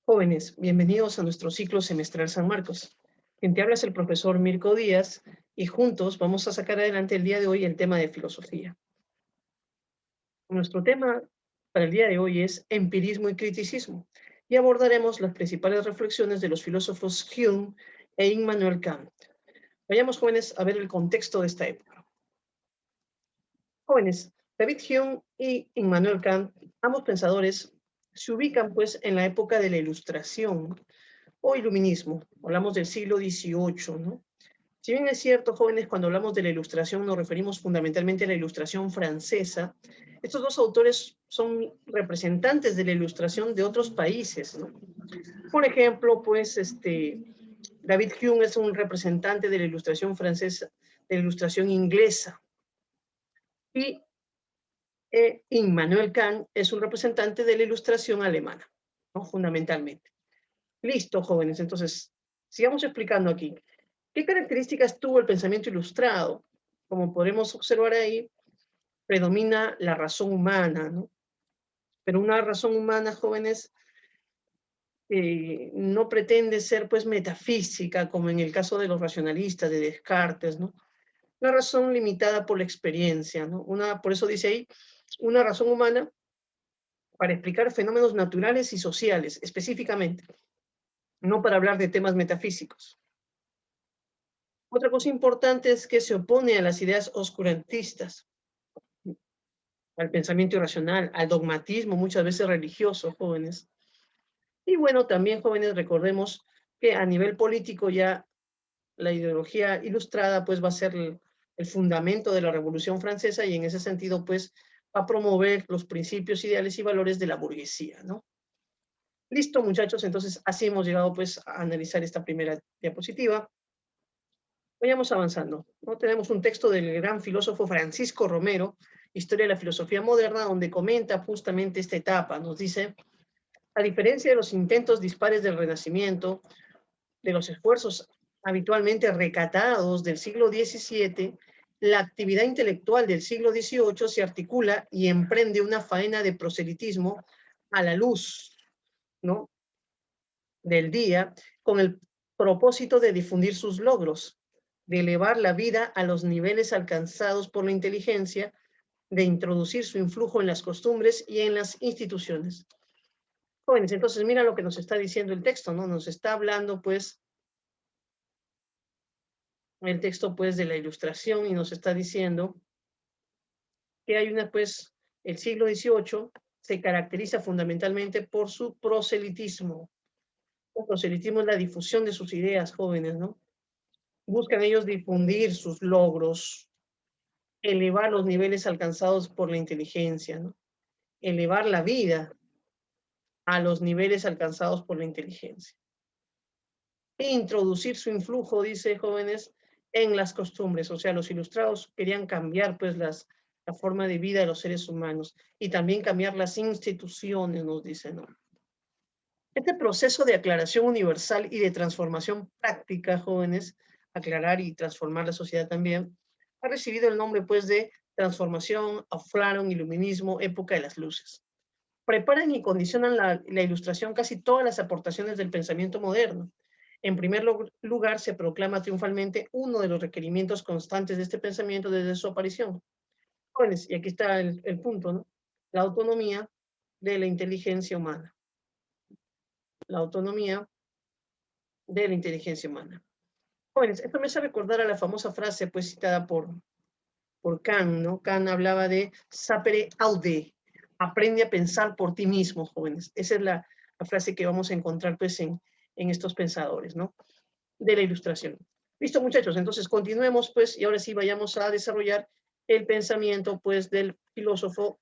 Jóvenes, bienvenidos a nuestro ciclo semestral San Marcos. Quien te habla es el profesor Mirko Díaz y juntos vamos a sacar adelante el día de hoy el tema de filosofía. Nuestro tema para el día de hoy es empirismo y criticismo y abordaremos las principales reflexiones de los filósofos Hume e Immanuel Kant. Vayamos, jóvenes, a ver el contexto de esta época. Jóvenes, David Hume y Immanuel Kant, ambos pensadores, se ubican pues en la época de la Ilustración o Iluminismo. Hablamos del siglo XVIII, ¿no? Si bien es cierto, jóvenes, cuando hablamos de la Ilustración nos referimos fundamentalmente a la Ilustración francesa, estos dos autores son representantes de la Ilustración de otros países, ¿no? Por ejemplo, pues, David Hume es un representante de la Ilustración francesa, de la Ilustración inglesa, y Immanuel Kant es un representante de la Ilustración alemana, ¿no? Fundamentalmente. Listo, jóvenes, entonces, sigamos explicando aquí. ¿Qué características tuvo el pensamiento ilustrado? Como podemos observar ahí, predomina la razón humana, ¿no? Pero una razón humana, jóvenes, no pretende ser pues metafísica, como en el caso de los racionalistas, de Descartes, ¿no? Una razón limitada por la experiencia, ¿no? Por eso dice ahí, una razón humana para explicar fenómenos naturales y sociales, específicamente, no para hablar de temas metafísicos. Otra cosa importante es que se opone a las ideas oscurantistas, al pensamiento irracional, al dogmatismo, muchas veces religioso, jóvenes. Y bueno, también, jóvenes, recordemos que a nivel político ya la ideología ilustrada pues va a ser el fundamento de la Revolución Francesa y en ese sentido pues va a promover los principios, ideales y valores de la burguesía, ¿no? Listo, muchachos, entonces así hemos llegado pues a analizar esta primera diapositiva. Vayamos avanzando, ¿no? Tenemos un texto del gran filósofo Francisco Romero, Historia de la Filosofía Moderna, donde comenta justamente esta etapa. Nos dice, a diferencia de los intentos dispares del Renacimiento, de los esfuerzos habitualmente recatados del siglo XVII, la actividad intelectual del siglo XVIII se articula y emprende una faena de proselitismo a la luz, ¿no?, del día, con el propósito de difundir sus logros, de elevar la vida a los niveles alcanzados por la inteligencia, de introducir su influjo en las costumbres y en las instituciones. Jóvenes, entonces mira lo que nos está diciendo el texto, ¿no? Nos está hablando, pues, el texto, pues, de la Ilustración y nos está diciendo que hay una, pues, el siglo XVIII se caracteriza fundamentalmente por su proselitismo. El proselitismo es la difusión de sus ideas, jóvenes, ¿no? Buscan ellos difundir sus logros, elevar los niveles alcanzados por la inteligencia, ¿no? Elevar la vida a los niveles alcanzados por la inteligencia. E introducir su influjo, dice, jóvenes, en las costumbres. O sea, los ilustrados querían cambiar pues la forma de vida de los seres humanos y también cambiar las instituciones, nos dice, ¿no? Este proceso de aclaración universal y de transformación práctica, jóvenes, aclarar y transformar la sociedad también, ha recibido el nombre pues de transformación, aflaron, iluminismo, época de las luces. Preparan y condicionan la ilustración casi todas las aportaciones del pensamiento moderno. En primer lugar, se proclama triunfalmente uno de los requerimientos constantes de este pensamiento desde su aparición. Jóvenes, y aquí está el punto, ¿no? La autonomía de la inteligencia humana. La autonomía de la inteligencia humana. Jóvenes, esto me hace recordar a la famosa frase pues citada por Kant, ¿no? Kant hablaba de sapere aude, aprende a pensar por ti mismo, jóvenes. Esa es la frase que vamos a encontrar pues en estos pensadores, ¿no?, de la Ilustración. Listo, muchachos, entonces continuemos pues y ahora sí vayamos a desarrollar el pensamiento pues del filósofo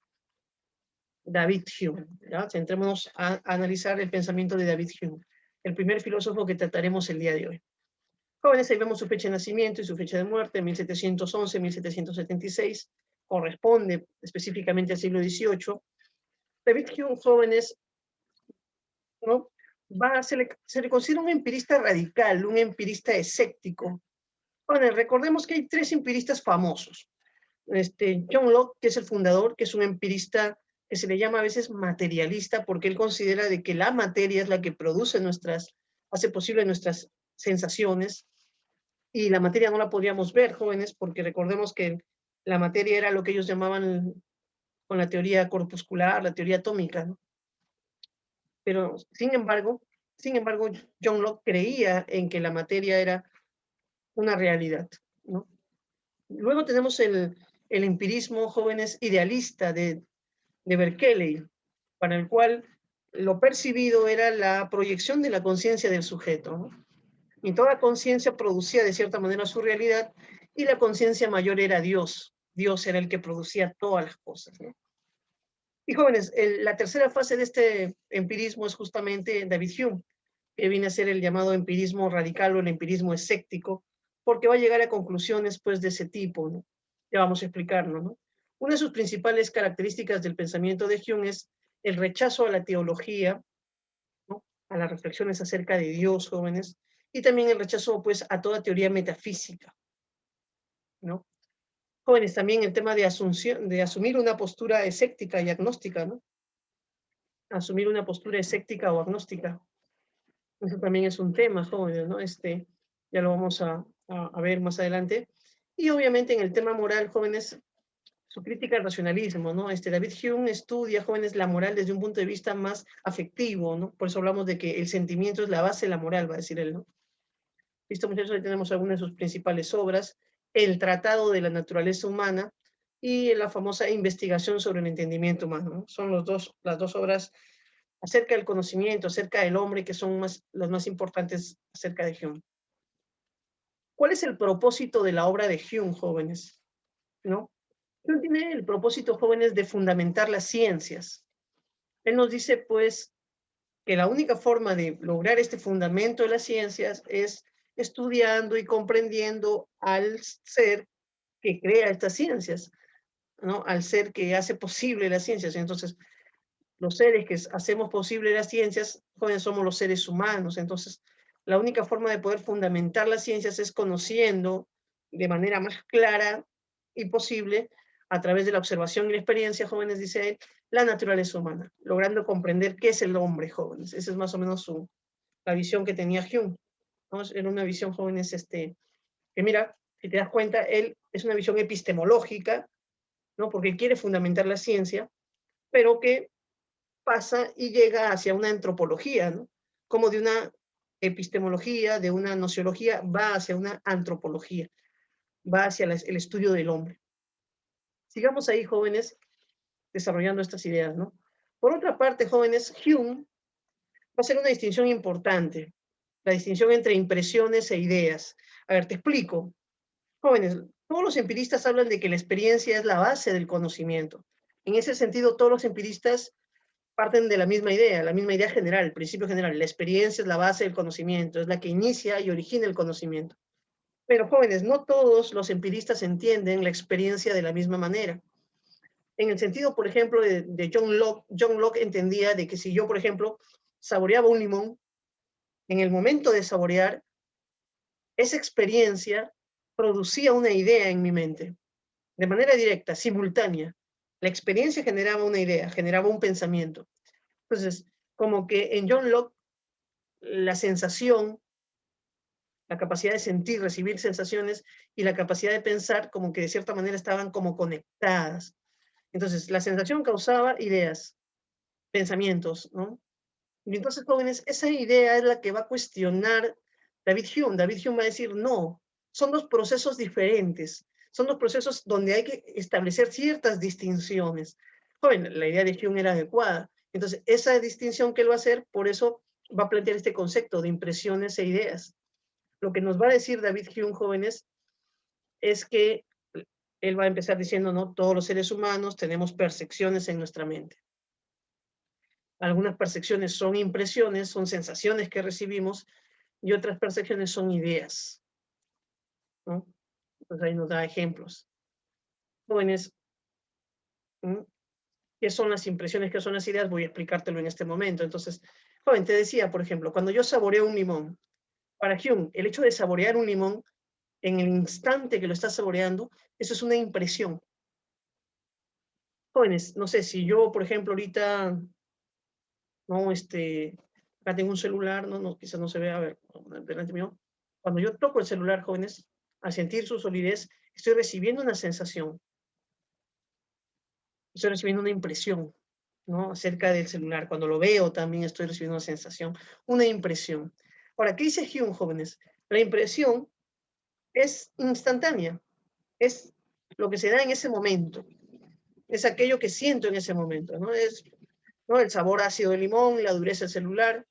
David Hume, ¿ya? Centrémonos a analizar el pensamiento de David Hume, el primer filósofo que trataremos el día de hoy. Jóvenes, ahí vemos su fecha de nacimiento y su fecha de muerte, 1711-1776, corresponde específicamente al siglo XVIII. David Hume, jóvenes, ¿no?, se le considera un empirista radical, un empirista escéptico. Bueno, recordemos que hay tres empiristas famosos. John Locke, que es el fundador, que es un empirista que se le llama a veces materialista, porque él considera de que la materia es la que produce hace posible nuestras sensaciones, y la materia no la podríamos ver, jóvenes, porque recordemos que la materia era lo que ellos llamaban con la teoría corpuscular, la teoría atómica, ¿no? Pero, sin embargo, John Locke creía en que la materia era una realidad, ¿no? Luego tenemos el empirismo, jóvenes, idealista de Berkeley, para el cual lo percibido era la proyección de la conciencia del sujeto, ¿no? Y toda conciencia producía de cierta manera su realidad, y la conciencia mayor era Dios. Dios era el que producía todas las cosas, ¿no? Y jóvenes, la tercera fase de este empirismo es justamente David Hume, que viene a ser el llamado empirismo radical o el empirismo escéptico, porque va a llegar a conclusiones pues de ese tipo, ¿no? Ya vamos a explicarlo, ¿no? Una de sus principales características del pensamiento de Hume es el rechazo a la teología, ¿no? A las reflexiones acerca de Dios, jóvenes, y también el rechazo pues a toda teoría metafísica, ¿no? Jóvenes, también el tema de asumir una postura escéptica y agnóstica, ¿no? Asumir una postura escéptica o agnóstica. Eso también es un tema, jóvenes, ¿no? Ya lo vamos a ver más adelante. Y obviamente en el tema moral, jóvenes, su crítica al racionalismo, ¿no? David Hume estudia, jóvenes, la moral desde un punto de vista más afectivo, ¿no? Por eso hablamos de que el sentimiento es la base de la moral, va a decir él, ¿no? Listo, muchachos, ahí tenemos algunas de sus principales obras: El Tratado de la Naturaleza Humana y la famosa Investigación sobre el Entendimiento Humano, ¿no? Son las dos obras acerca del conocimiento, acerca del hombre, que son las más importantes acerca de Hume. ¿Cuál es el propósito de la obra de Hume, jóvenes? ¿No? Hume tiene el propósito, jóvenes, de fundamentar las ciencias. Él nos dice, pues, que la única forma de lograr este fundamento de las ciencias es estudiando y comprendiendo al ser que crea estas ciencias, ¿no? Al ser que hace posible las ciencias. Entonces, los seres que hacemos posible las ciencias, jóvenes, somos los seres humanos. Entonces, la única forma de poder fundamentar las ciencias es conociendo de manera más clara y posible, a través de la observación y la experiencia, jóvenes, dice él, la naturaleza humana, logrando comprender qué es el hombre, jóvenes. Esa es más o menos la visión que tenía Hume, ¿no? Era una visión, jóvenes, que mira, si te das cuenta, él es una visión epistemológica, ¿no? Porque quiere fundamentar la ciencia, pero que pasa y llega hacia una antropología, ¿no? Como de una epistemología, de una nociología, va hacia una antropología, va hacia el estudio del hombre. Sigamos ahí, jóvenes, desarrollando estas ideas, ¿no? Por otra parte, jóvenes, Hume va a hacer una distinción importante, la distinción entre impresiones e ideas. A ver, te explico. Jóvenes, todos los empiristas hablan de que la experiencia es la base del conocimiento. En ese sentido, todos los empiristas parten de la misma idea general, el principio general. La experiencia es la base del conocimiento, es la que inicia y origina el conocimiento. Pero jóvenes, no todos los empiristas entienden la experiencia de la misma manera. En el sentido, por ejemplo, de John Locke entendía de que si yo, por ejemplo, saboreaba un limón, en el momento de saborear, esa experiencia producía una idea en mi mente, de manera directa, simultánea. La experiencia generaba una idea, generaba un pensamiento. Entonces, como que en John Locke, la sensación, la capacidad de sentir, recibir sensaciones y la capacidad de pensar, como que de cierta manera estaban como conectadas. Entonces, la sensación causaba ideas, pensamientos, ¿no? Y entonces, jóvenes, esa idea es la que va a cuestionar David Hume. David Hume va a decir, no, son dos procesos diferentes, son dos procesos donde hay que establecer ciertas distinciones. Joven, la idea de Hume era adecuada. Entonces, esa distinción que él va a hacer, por eso va a plantear este concepto de impresiones e ideas. Lo que nos va a decir David Hume, jóvenes, es que él va a empezar diciendo, no, todos los seres humanos tenemos percepciones en nuestra mente. Algunas percepciones son impresiones, son sensaciones que recibimos, y otras percepciones son ideas, ¿no? Entonces ahí nos da ejemplos. Jóvenes, ¿qué son las impresiones? ¿Qué son las ideas? Voy a explicártelo en este momento. Entonces, joven, te decía, por ejemplo, cuando yo saboreo un limón, para Hume, el hecho de saborear un limón, en el instante que lo estás saboreando, eso es una impresión. Jóvenes, no sé, si yo, por ejemplo, ahorita, no, acá tengo un celular, no, quizás no se vea, a ver, delante mío. Cuando yo toco el celular, jóvenes, al sentir su solidez, estoy recibiendo una sensación, estoy recibiendo una impresión, ¿no? Acerca del celular. Cuando lo veo también estoy recibiendo una sensación, una impresión. Ahora, ¿qué dice Hume, jóvenes? La impresión es instantánea, es lo que se da en ese momento, es aquello que siento en ese momento, ¿no? Es, ¿no?, el sabor ácido del limón, la dureza del celular.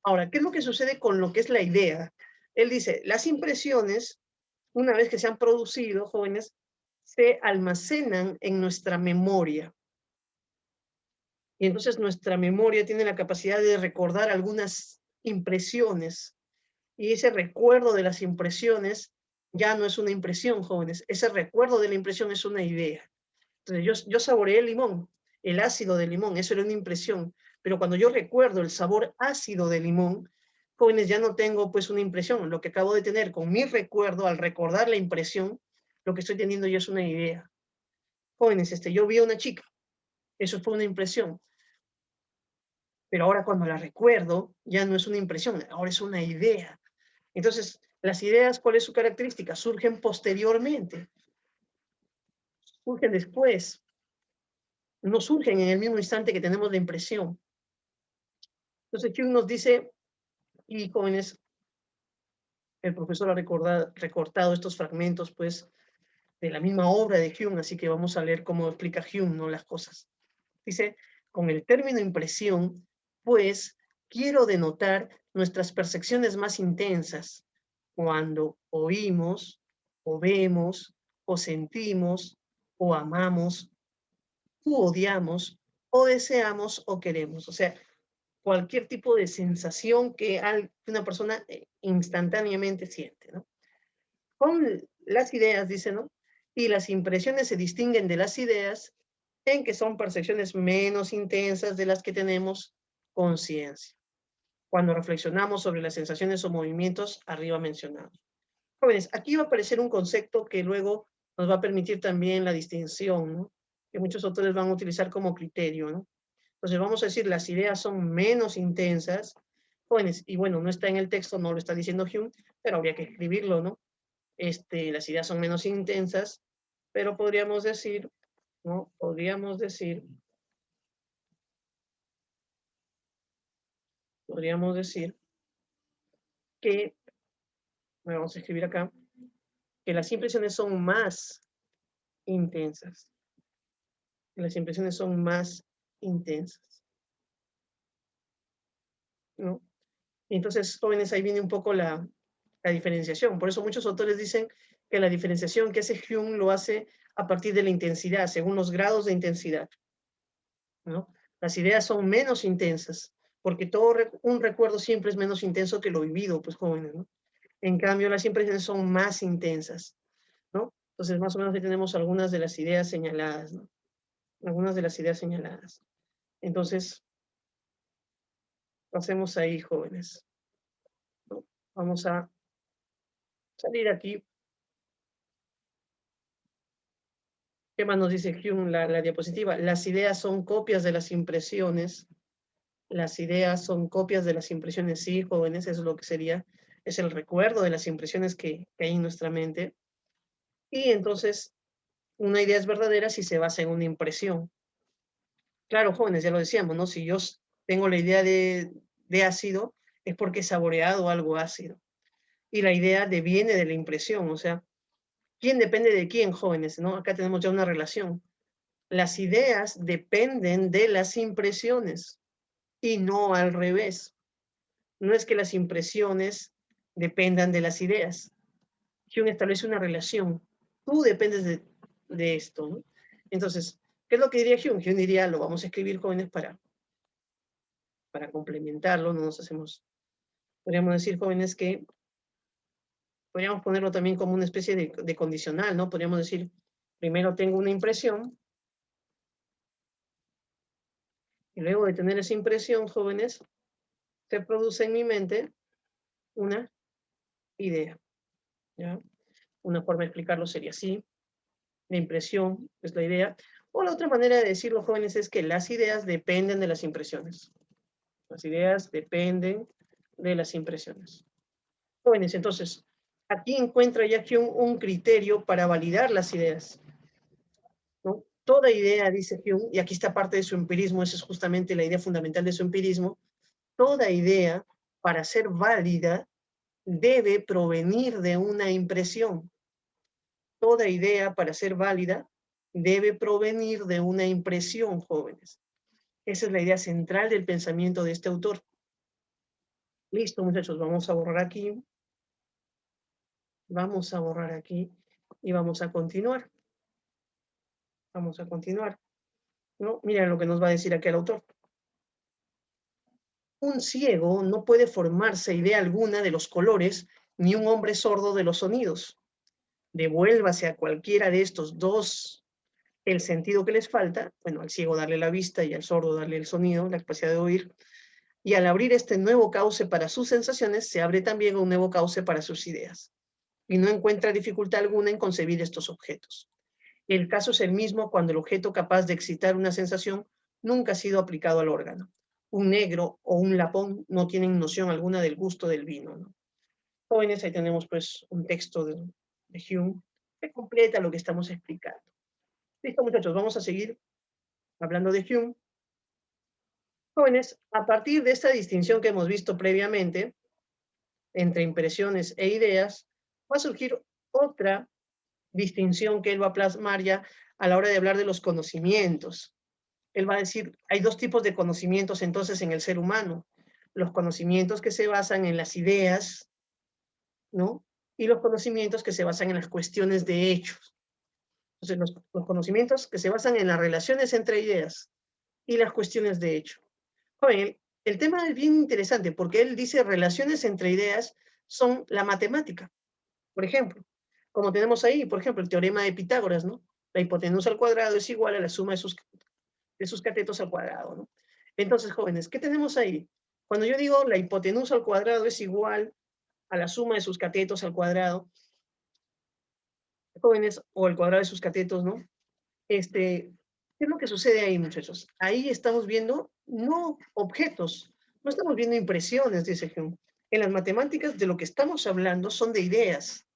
Ahora, ¿qué es lo que sucede con lo que es la idea? Él dice, las impresiones, una vez que se han producido, jóvenes, se almacenan en nuestra memoria. Y entonces nuestra memoria tiene la capacidad de recordar algunas impresiones. Y ese recuerdo de las impresiones ya no es una impresión, jóvenes. Ese recuerdo de la impresión es una idea. Entonces yo saboreé el limón, el ácido del limón, eso era una impresión. Pero cuando yo recuerdo el sabor ácido del limón, jóvenes, ya no tengo pues una impresión. Lo que acabo de tener con mi recuerdo, al recordar la impresión, lo que estoy teniendo yo es una idea. Jóvenes, yo vi a una chica, eso fue una impresión. Pero ahora cuando la recuerdo, ya no es una impresión, ahora es una idea. Entonces, las ideas, ¿cuál es su característica? Surgen posteriormente, surgen después, no surgen en el mismo instante que tenemos la impresión. Entonces, Hume nos dice, y jóvenes, el profesor ha recortado estos fragmentos, pues, de la misma obra de Hume, así que vamos a leer cómo explica Hume, ¿no?, las cosas. Dice, con el término impresión, pues, quiero denotar nuestras percepciones más intensas, cuando oímos, o vemos, o sentimos, o amamos, u odiamos, o deseamos, o queremos. O sea, cualquier tipo de sensación que una persona instantáneamente siente, ¿no? Con las ideas, dice, ¿no? Y las impresiones se distinguen de las ideas en que son percepciones menos intensas de las que tenemos conciencia, cuando reflexionamos sobre las sensaciones o movimientos arriba mencionados. Jóvenes, aquí va a aparecer un concepto que luego nos va a permitir también la distinción, ¿no?, que muchos autores van a utilizar como criterio, ¿no? Entonces vamos a decir, las ideas son menos intensas, jóvenes, y bueno, no está en el texto, no lo está diciendo Hume, pero habría que escribirlo, ¿no? Las ideas son menos intensas, pero podríamos decir, ¿no? Podríamos decir que, bueno, vamos a escribir acá, que las impresiones son más intensas. Que las impresiones son más intensas, ¿no? Y entonces, jóvenes, ahí viene un poco la diferenciación. Por eso muchos autores dicen que la diferenciación que hace Hume lo hace a partir de la intensidad, según los grados de intensidad, ¿no? Las ideas son menos intensas, porque un recuerdo siempre es menos intenso que lo vivido, pues, jóvenes, ¿no? En cambio, las impresiones son más intensas, ¿no? Entonces, más o menos ahí tenemos algunas de las ideas señaladas, ¿no? Algunas de las ideas señaladas. Entonces, pasemos ahí, jóvenes, ¿no? Vamos a salir aquí. ¿Qué más nos dice Hume, la diapositiva? Las ideas son copias de las impresiones. Las ideas son copias de las impresiones, sí, jóvenes, eso es lo que sería, es el recuerdo de las impresiones que hay en nuestra mente. Y entonces, una idea es verdadera si se basa en una impresión. Claro, jóvenes, ya lo decíamos, ¿no? Si yo tengo la idea de ácido, es porque he saboreado algo ácido. Y la idea deviene de la impresión, o sea, ¿quién depende de quién, jóvenes? ¿No? Acá tenemos ya una relación. Las ideas dependen de las impresiones y no al revés. No es que las impresiones dependan de las ideas. Hume establece una relación. Tú dependes de esto, ¿no? Entonces, ¿qué es lo que diría Hume? Hume diría, lo vamos a escribir, jóvenes, para complementarlo, no nos hacemos, podríamos decir, jóvenes, que podríamos ponerlo también como una especie de condicional, ¿no? Podríamos decir, primero tengo una impresión, y luego de tener esa impresión, jóvenes, se produce en mi mente una idea, ¿ya? Una forma de explicarlo sería así, la impresión es la idea. O la otra manera de decirlo, jóvenes, es que las ideas dependen de las impresiones. Las ideas dependen de las impresiones. Jóvenes, entonces, aquí encuentra ya que un criterio para validar las ideas, ¿no? Toda idea, dice Hume, y aquí está parte de su empirismo, esa es justamente la idea fundamental de su empirismo, toda idea, para ser válida, debe provenir de una impresión. Toda idea, para ser válida, debe provenir de una impresión, jóvenes. Esa es la idea central del pensamiento de este autor. Listo, muchachos, vamos a borrar aquí. Vamos a borrar aquí y vamos a continuar. Vamos a continuar, ¿no? Miren lo que nos va a decir aquí el autor. Un ciego no puede formarse idea alguna de los colores, ni un hombre sordo de los sonidos. Devuélvase a cualquiera de estos dos el sentido que les falta, bueno, al ciego darle la vista y al sordo darle el sonido, la capacidad de oír, y al abrir este nuevo cauce para sus sensaciones, se abre también un nuevo cauce para sus ideas, y no encuentra dificultad alguna en concebir estos objetos. El caso es el mismo cuando el objeto capaz de excitar una sensación nunca ha sido aplicado al órgano. Un negro o un lapón no tienen noción alguna del gusto del vino, ¿no? Jóvenes, ahí tenemos pues un texto de Hume que completa lo que estamos explicando. Listo, muchachos, vamos a seguir hablando de Hume. Jóvenes, a partir de esta distinción que hemos visto previamente entre impresiones e ideas, va a surgir otra distinción que él va a plasmar ya a la hora de hablar de los conocimientos. Él va a decir, hay dos tipos de conocimientos entonces en el ser humano. Los conocimientos que se basan en las ideas, ¿no? Y los conocimientos que se basan en las cuestiones de hechos. Entonces, los conocimientos que se basan en las relaciones entre ideas y las cuestiones de hecho. Joven, el tema es bien interesante porque él dice relaciones entre ideas son la matemática. Por ejemplo, como tenemos ahí, por ejemplo, el teorema de Pitágoras, ¿no? La hipotenusa al cuadrado es igual a la suma de sus catetos al cuadrado, ¿no? Entonces, jóvenes, ¿qué tenemos ahí? Cuando yo digo la hipotenusa al cuadrado es igual a la suma de sus catetos al cuadrado, jóvenes, o el cuadrado de sus catetos, ¿no? ¿Qué es lo que sucede ahí, muchachos? Ahí estamos viendo no objetos, no estamos viendo impresiones, dice Hume. En las matemáticas de lo que estamos hablando son de ideas.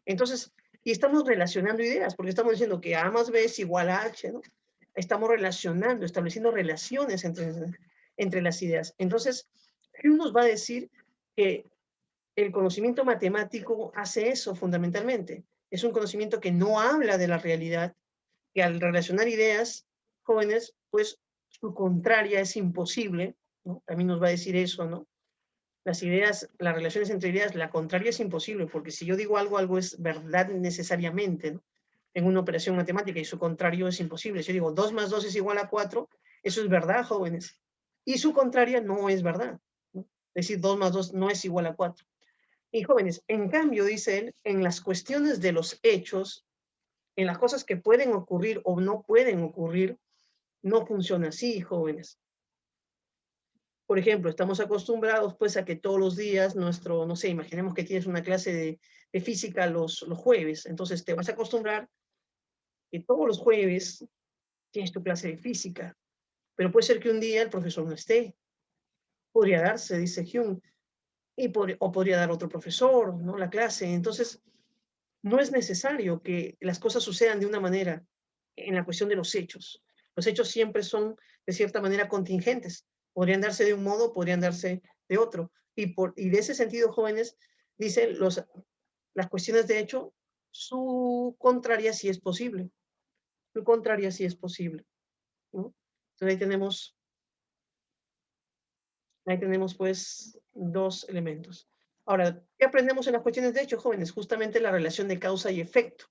Entonces, y estamos relacionando ideas, porque estamos diciendo que A más B es igual a H, ¿no? Estamos relacionando, estableciendo relaciones entre las ideas. Entonces, Hume nos va a decir que el conocimiento matemático hace eso fundamentalmente. Es un conocimiento que no habla de la realidad, que al relacionar ideas, jóvenes, pues su contraria es imposible, ¿no? También nos va a decir eso, ¿no? Las ideas, las relaciones entre ideas, la contraria es imposible, porque si yo digo algo, algo es verdad necesariamente, ¿no? En una operación matemática y su contrario es imposible. Si yo digo 2 más 2 es igual a 4, eso es verdad, jóvenes. Y su contraria no es verdad, ¿no? Es decir, 2 más 2 no es igual a 4. Y jóvenes, en cambio, dice él, en las cuestiones de los hechos, en las cosas que pueden ocurrir o no pueden ocurrir, no funciona así, jóvenes. Por ejemplo, estamos acostumbrados pues a que todos los días nuestro, no sé, imaginemos que tienes una clase de física los jueves, entonces te vas a acostumbrar que todos los jueves tienes tu clase de física, pero puede ser que un día el profesor no esté, podría darse, dice Hume, o podría dar otro profesor, ¿no? La clase, entonces no es necesario que las cosas sucedan de una manera en la cuestión de los hechos. Los hechos siempre son, de cierta manera, contingentes. Podrían darse de un modo, podrían darse de otro. Y de ese sentido, jóvenes, dicen las cuestiones de hecho, su contraria sí es posible. Su contraria sí es posible, ¿no? Entonces ahí tenemos pues dos elementos. Ahora, ¿qué aprendemos en las cuestiones de hecho, jóvenes? Justamente la relación de causa y efecto.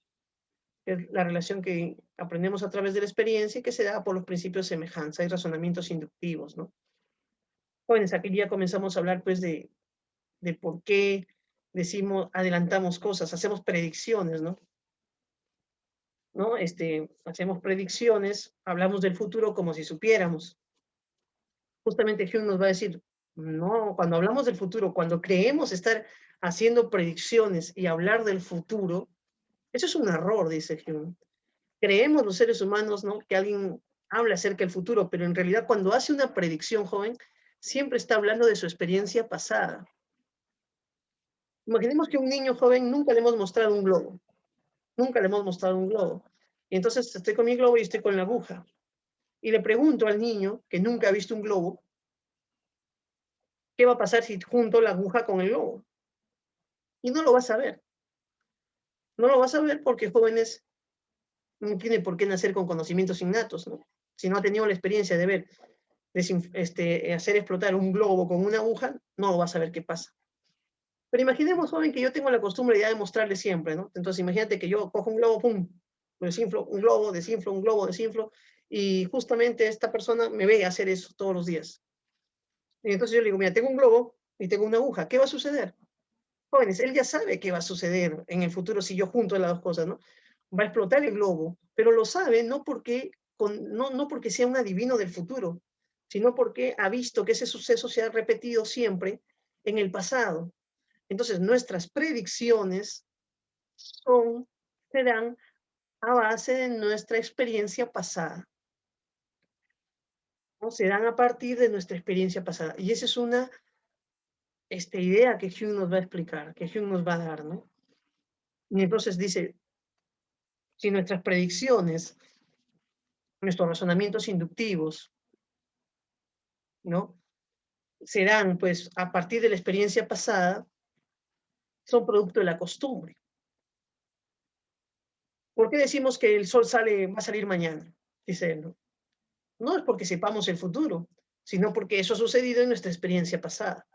Es la relación que aprendemos a través de la experiencia y que se da por los principios de semejanza y razonamientos inductivos, ¿no? Jóvenes, aquí ya comenzamos a hablar pues de por qué decimos, adelantamos cosas, hacemos predicciones, ¿no? ¿No? Hacemos predicciones, hablamos del futuro como si supiéramos. Justamente Hume nos va a decir, no, cuando hablamos del futuro, cuando creemos estar haciendo predicciones y hablar del futuro, eso es un error, dice Hume. creemos los seres humanos, ¿no? Que alguien habla acerca del futuro, pero en realidad cuando hace una predicción, joven, siempre está hablando de su experiencia pasada. Imaginemos que a un niño joven nunca le hemos mostrado un globo, nunca le hemos mostrado un globo. Y entonces estoy con mi globo y estoy con la aguja. Y le pregunto al niño que nunca ha visto un globo, ¿qué va a pasar si junto la aguja con el globo? Y no lo va a saber. No lo va a saber porque jóvenes no tiene por qué nacer con conocimientos innatos, ¿no? Si no ha tenido la experiencia de ver, hacer explotar un globo con una aguja, no va a saber qué pasa. Pero imaginemos, joven, que yo tengo la costumbre ya de mostrarle siempre, ¿no? Entonces imagínate que yo cojo un globo, pum, desinflo un globo, desinflo un globo, desinflo, y justamente esta persona me ve hacer eso todos los días. Y entonces yo le digo, mira, tengo un globo y tengo una aguja, ¿qué va a suceder? Jóvenes, él ya sabe qué va a suceder en el futuro si yo junto las dos cosas, ¿no? Va a explotar el globo, pero lo sabe no porque, no porque sea un adivino del futuro, sino porque ha visto que ese suceso se ha repetido siempre en el pasado. Entonces, nuestras predicciones son, se dan a base de nuestra experiencia pasada, ¿no? Se dan a partir de nuestra experiencia pasada. Y esa es una idea que Hume nos va a explicar, que Hume nos va a dar, ¿no? Y entonces dice, si nuestras predicciones, nuestros razonamientos inductivos, ¿no? Se dan, pues, a partir de la experiencia pasada, son producto de la costumbre. ¿Por qué decimos que el sol va a salir mañana? Dice él, ¿no? No es porque sepamos el futuro, sino porque eso ha sucedido en nuestra experiencia pasada.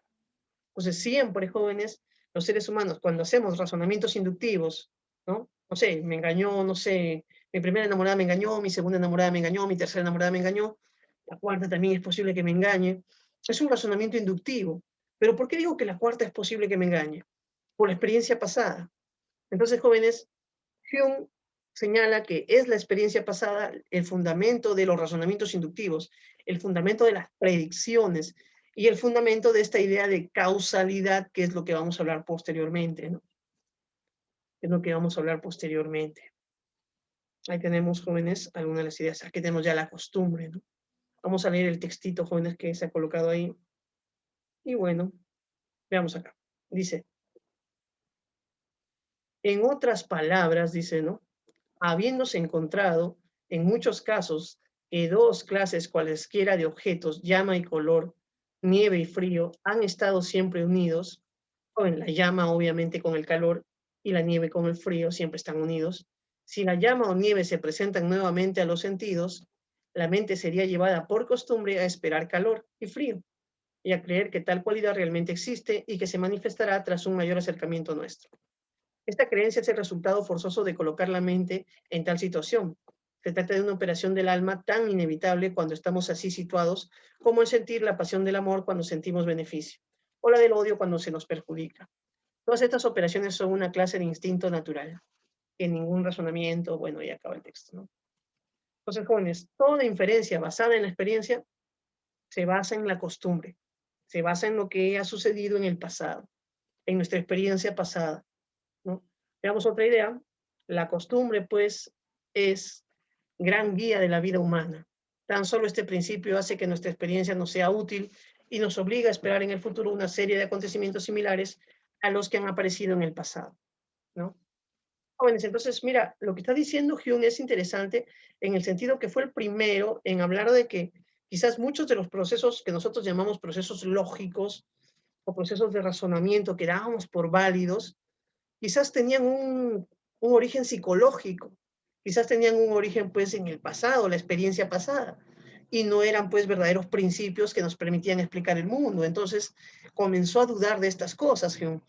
Entonces, siempre, jóvenes, los seres humanos, cuando hacemos razonamientos inductivos, ¿no? No sé, me engañó, no sé, mi primera enamorada me engañó, mi segunda enamorada me engañó, mi tercera enamorada me engañó, la cuarta también es posible que me engañe. Es un razonamiento inductivo. Pero ¿por qué digo que la cuarta es posible que me engañe? Por la experiencia pasada. Entonces, jóvenes, Hume señala que es la experiencia pasada el fundamento de los razonamientos inductivos, el fundamento de las predicciones y el fundamento de esta idea de causalidad, que es lo que vamos a hablar posteriormente, ¿no? Es lo que vamos a hablar posteriormente. Ahí tenemos, jóvenes, algunas de las ideas. Aquí tenemos ya la costumbre, ¿no? Vamos a leer el textito, jóvenes, que se ha colocado ahí. Y bueno, veamos acá. Dice, en otras palabras, dice, ¿no? Habiéndose encontrado, en muchos casos, que dos clases cualesquiera de objetos, llama y color, nieve y frío, han estado siempre unidos, o en la llama obviamente con el calor y la nieve con el frío siempre están unidos. Si la llama o nieve se presentan nuevamente a los sentidos, la mente sería llevada por costumbre a esperar calor y frío y a creer que tal cualidad realmente existe y que se manifestará tras un mayor acercamiento nuestro. Esta creencia es el resultado forzoso de colocar la mente en tal situación. Se trata de una operación del alma tan inevitable cuando estamos así situados como el sentir la pasión del amor cuando sentimos beneficio, o la del odio cuando se nos perjudica. Todas estas operaciones son una clase de instinto natural, que ningún razonamiento, bueno, ya acaba el texto, ¿no? Entonces, jóvenes, toda inferencia basada en la experiencia se basa en la costumbre, se basa en lo que ha sucedido en el pasado, en nuestra experiencia pasada, ¿no? Veamos otra idea. La costumbre, pues, es gran guía de la vida humana. Tan solo este principio hace que nuestra experiencia nos sea útil y nos obliga a esperar en el futuro una serie de acontecimientos similares a los que han aparecido en el pasado, ¿no? Jóvenes, entonces, mira, lo que está diciendo Hume es interesante en el sentido que fue el primero en hablar de que quizás muchos de los procesos que nosotros llamamos procesos lógicos o procesos de razonamiento que dábamos por válidos, quizás tenían un origen psicológico, quizás tenían un origen pues en el pasado, la experiencia pasada, y no eran pues verdaderos principios que nos permitían explicar el mundo. Entonces comenzó a dudar de estas cosas, Hume.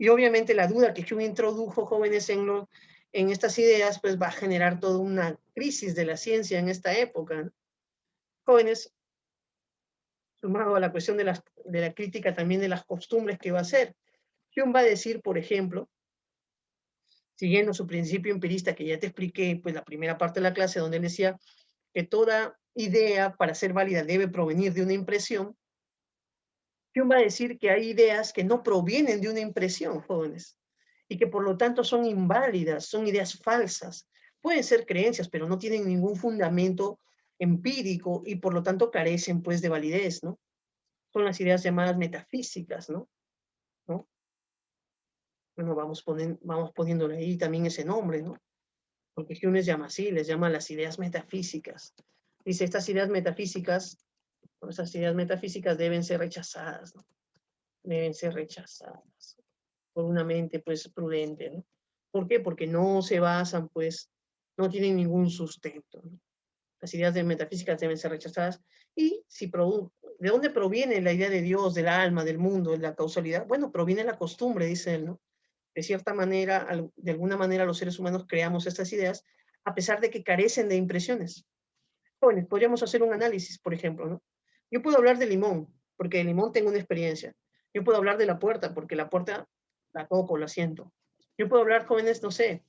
Y obviamente la duda que Hume introdujo, jóvenes, en estas ideas, pues va a generar toda una crisis de la ciencia en esta época. Jóvenes, sumado a la cuestión de la crítica también de las costumbres que va a hacer. Hume va a decir, por ejemplo, siguiendo su principio empirista que ya te expliqué, pues la primera parte de la clase, donde él decía que toda idea para ser válida debe provenir de una impresión, Hume va a decir que hay ideas que no provienen de una impresión, jóvenes, y que por lo tanto son inválidas, son ideas falsas. pueden ser creencias, pero no tienen ningún fundamento empírico y por lo tanto carecen pues de validez, ¿no? Son las ideas llamadas metafísicas, ¿no? ¿No? Bueno, vamos poniéndole ahí también ese nombre, ¿no? Porque Hume les llama así, les llama las ideas metafísicas. Dice, estas ideas metafísicas, o esas ideas metafísicas deben ser rechazadas, ¿no? Deben ser rechazadas por una mente, pues, prudente, ¿no? ¿Por qué? Porque no se basan, pues, no tienen ningún sustento, ¿no? Las ideas de metafísicas deben ser rechazadas. Y ¿de dónde proviene la idea de Dios, del alma, del mundo, de la causalidad? Bueno, proviene de la costumbre, dice él, ¿no? De cierta manera, de alguna manera los seres humanos creamos estas ideas a pesar de que carecen de impresiones. Jóvenes, podríamos hacer un análisis, por ejemplo, ¿no? Yo puedo hablar de limón, porque de limón tengo una experiencia. Yo puedo hablar de la puerta, porque la puerta la toco, la siento. Yo puedo hablar, jóvenes, no sé,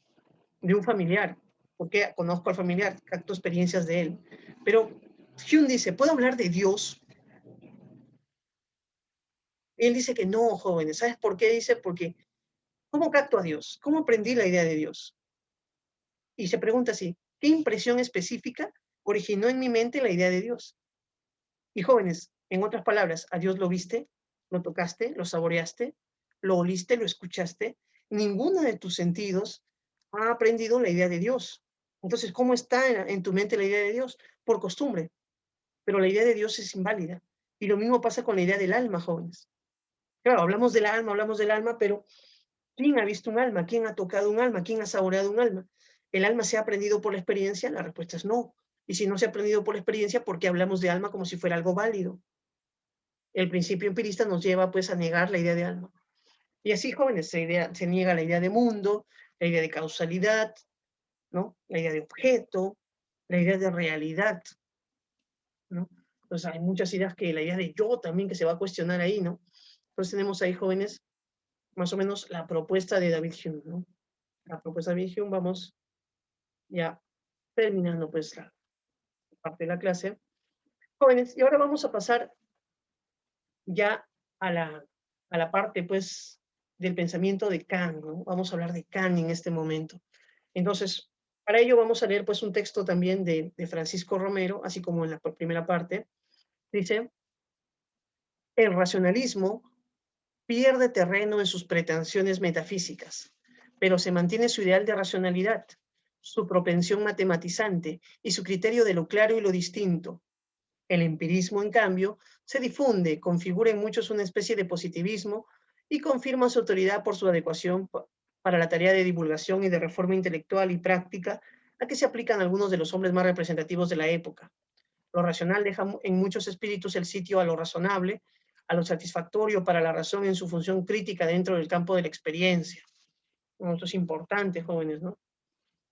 de un familiar, porque conozco al familiar, capto experiencias de él. Pero Hume dice, ¿puedo hablar de Dios? Y él dice que no, jóvenes. ¿Sabes por qué? Dice, porque ¿cómo capto a Dios? ¿Cómo aprendí la idea de Dios? Y se pregunta así, ¿qué impresión específica originó en mi mente la idea de Dios? Y jóvenes, en otras palabras, ¿a Dios lo viste? ¿Lo tocaste? ¿Lo saboreaste? ¿Lo oliste? ¿Lo escuchaste? Ninguno de tus sentidos ha aprendido la idea de Dios. Entonces, ¿cómo está en tu mente la idea de Dios? Por costumbre. Pero la idea de Dios es inválida. Y lo mismo pasa con la idea del alma, jóvenes. Claro, hablamos del alma, pero ¿quién ha visto un alma? ¿Quién ha tocado un alma? ¿Quién ha saboreado un alma? ¿El alma se ha aprendido por la experiencia? La respuesta es no. Y si no se ha aprendido por la experiencia, ¿por qué hablamos de alma como si fuera algo válido? El principio empirista nos lleva pues a negar la idea de alma. Y así, jóvenes, se niega la idea de mundo, la idea de causalidad, ¿no? La idea de objeto, la idea de realidad, ¿no? Entonces hay muchas ideas que la idea de yo también que se va a cuestionar ahí, ¿no? Entonces tenemos ahí, jóvenes, más o menos la propuesta de David Hume, ¿no? La propuesta de David Hume, vamos ya terminando pues la parte de la clase. Jóvenes, y ahora vamos a pasar ya a la parte pues del pensamiento de Kant, ¿no? Vamos a hablar de Kant en este momento. Entonces, para ello vamos a leer pues un texto también de Francisco Romero, así como en la primera parte. Dice, el racionalismo pierde terreno en sus pretensiones metafísicas, pero se mantiene su ideal de racionalidad, su propensión matematizante y su criterio de lo claro y lo distinto. El empirismo, en cambio, se difunde, configura en muchos una especie de positivismo y confirma su autoridad por su adecuación para la tarea de divulgación y de reforma intelectual y práctica a que se aplican algunos de los hombres más representativos de la época. Lo racional deja en muchos espíritus el sitio a lo razonable, a lo satisfactorio para la razón en su función crítica dentro del campo de la experiencia. Bueno, esto es importante, jóvenes, ¿no?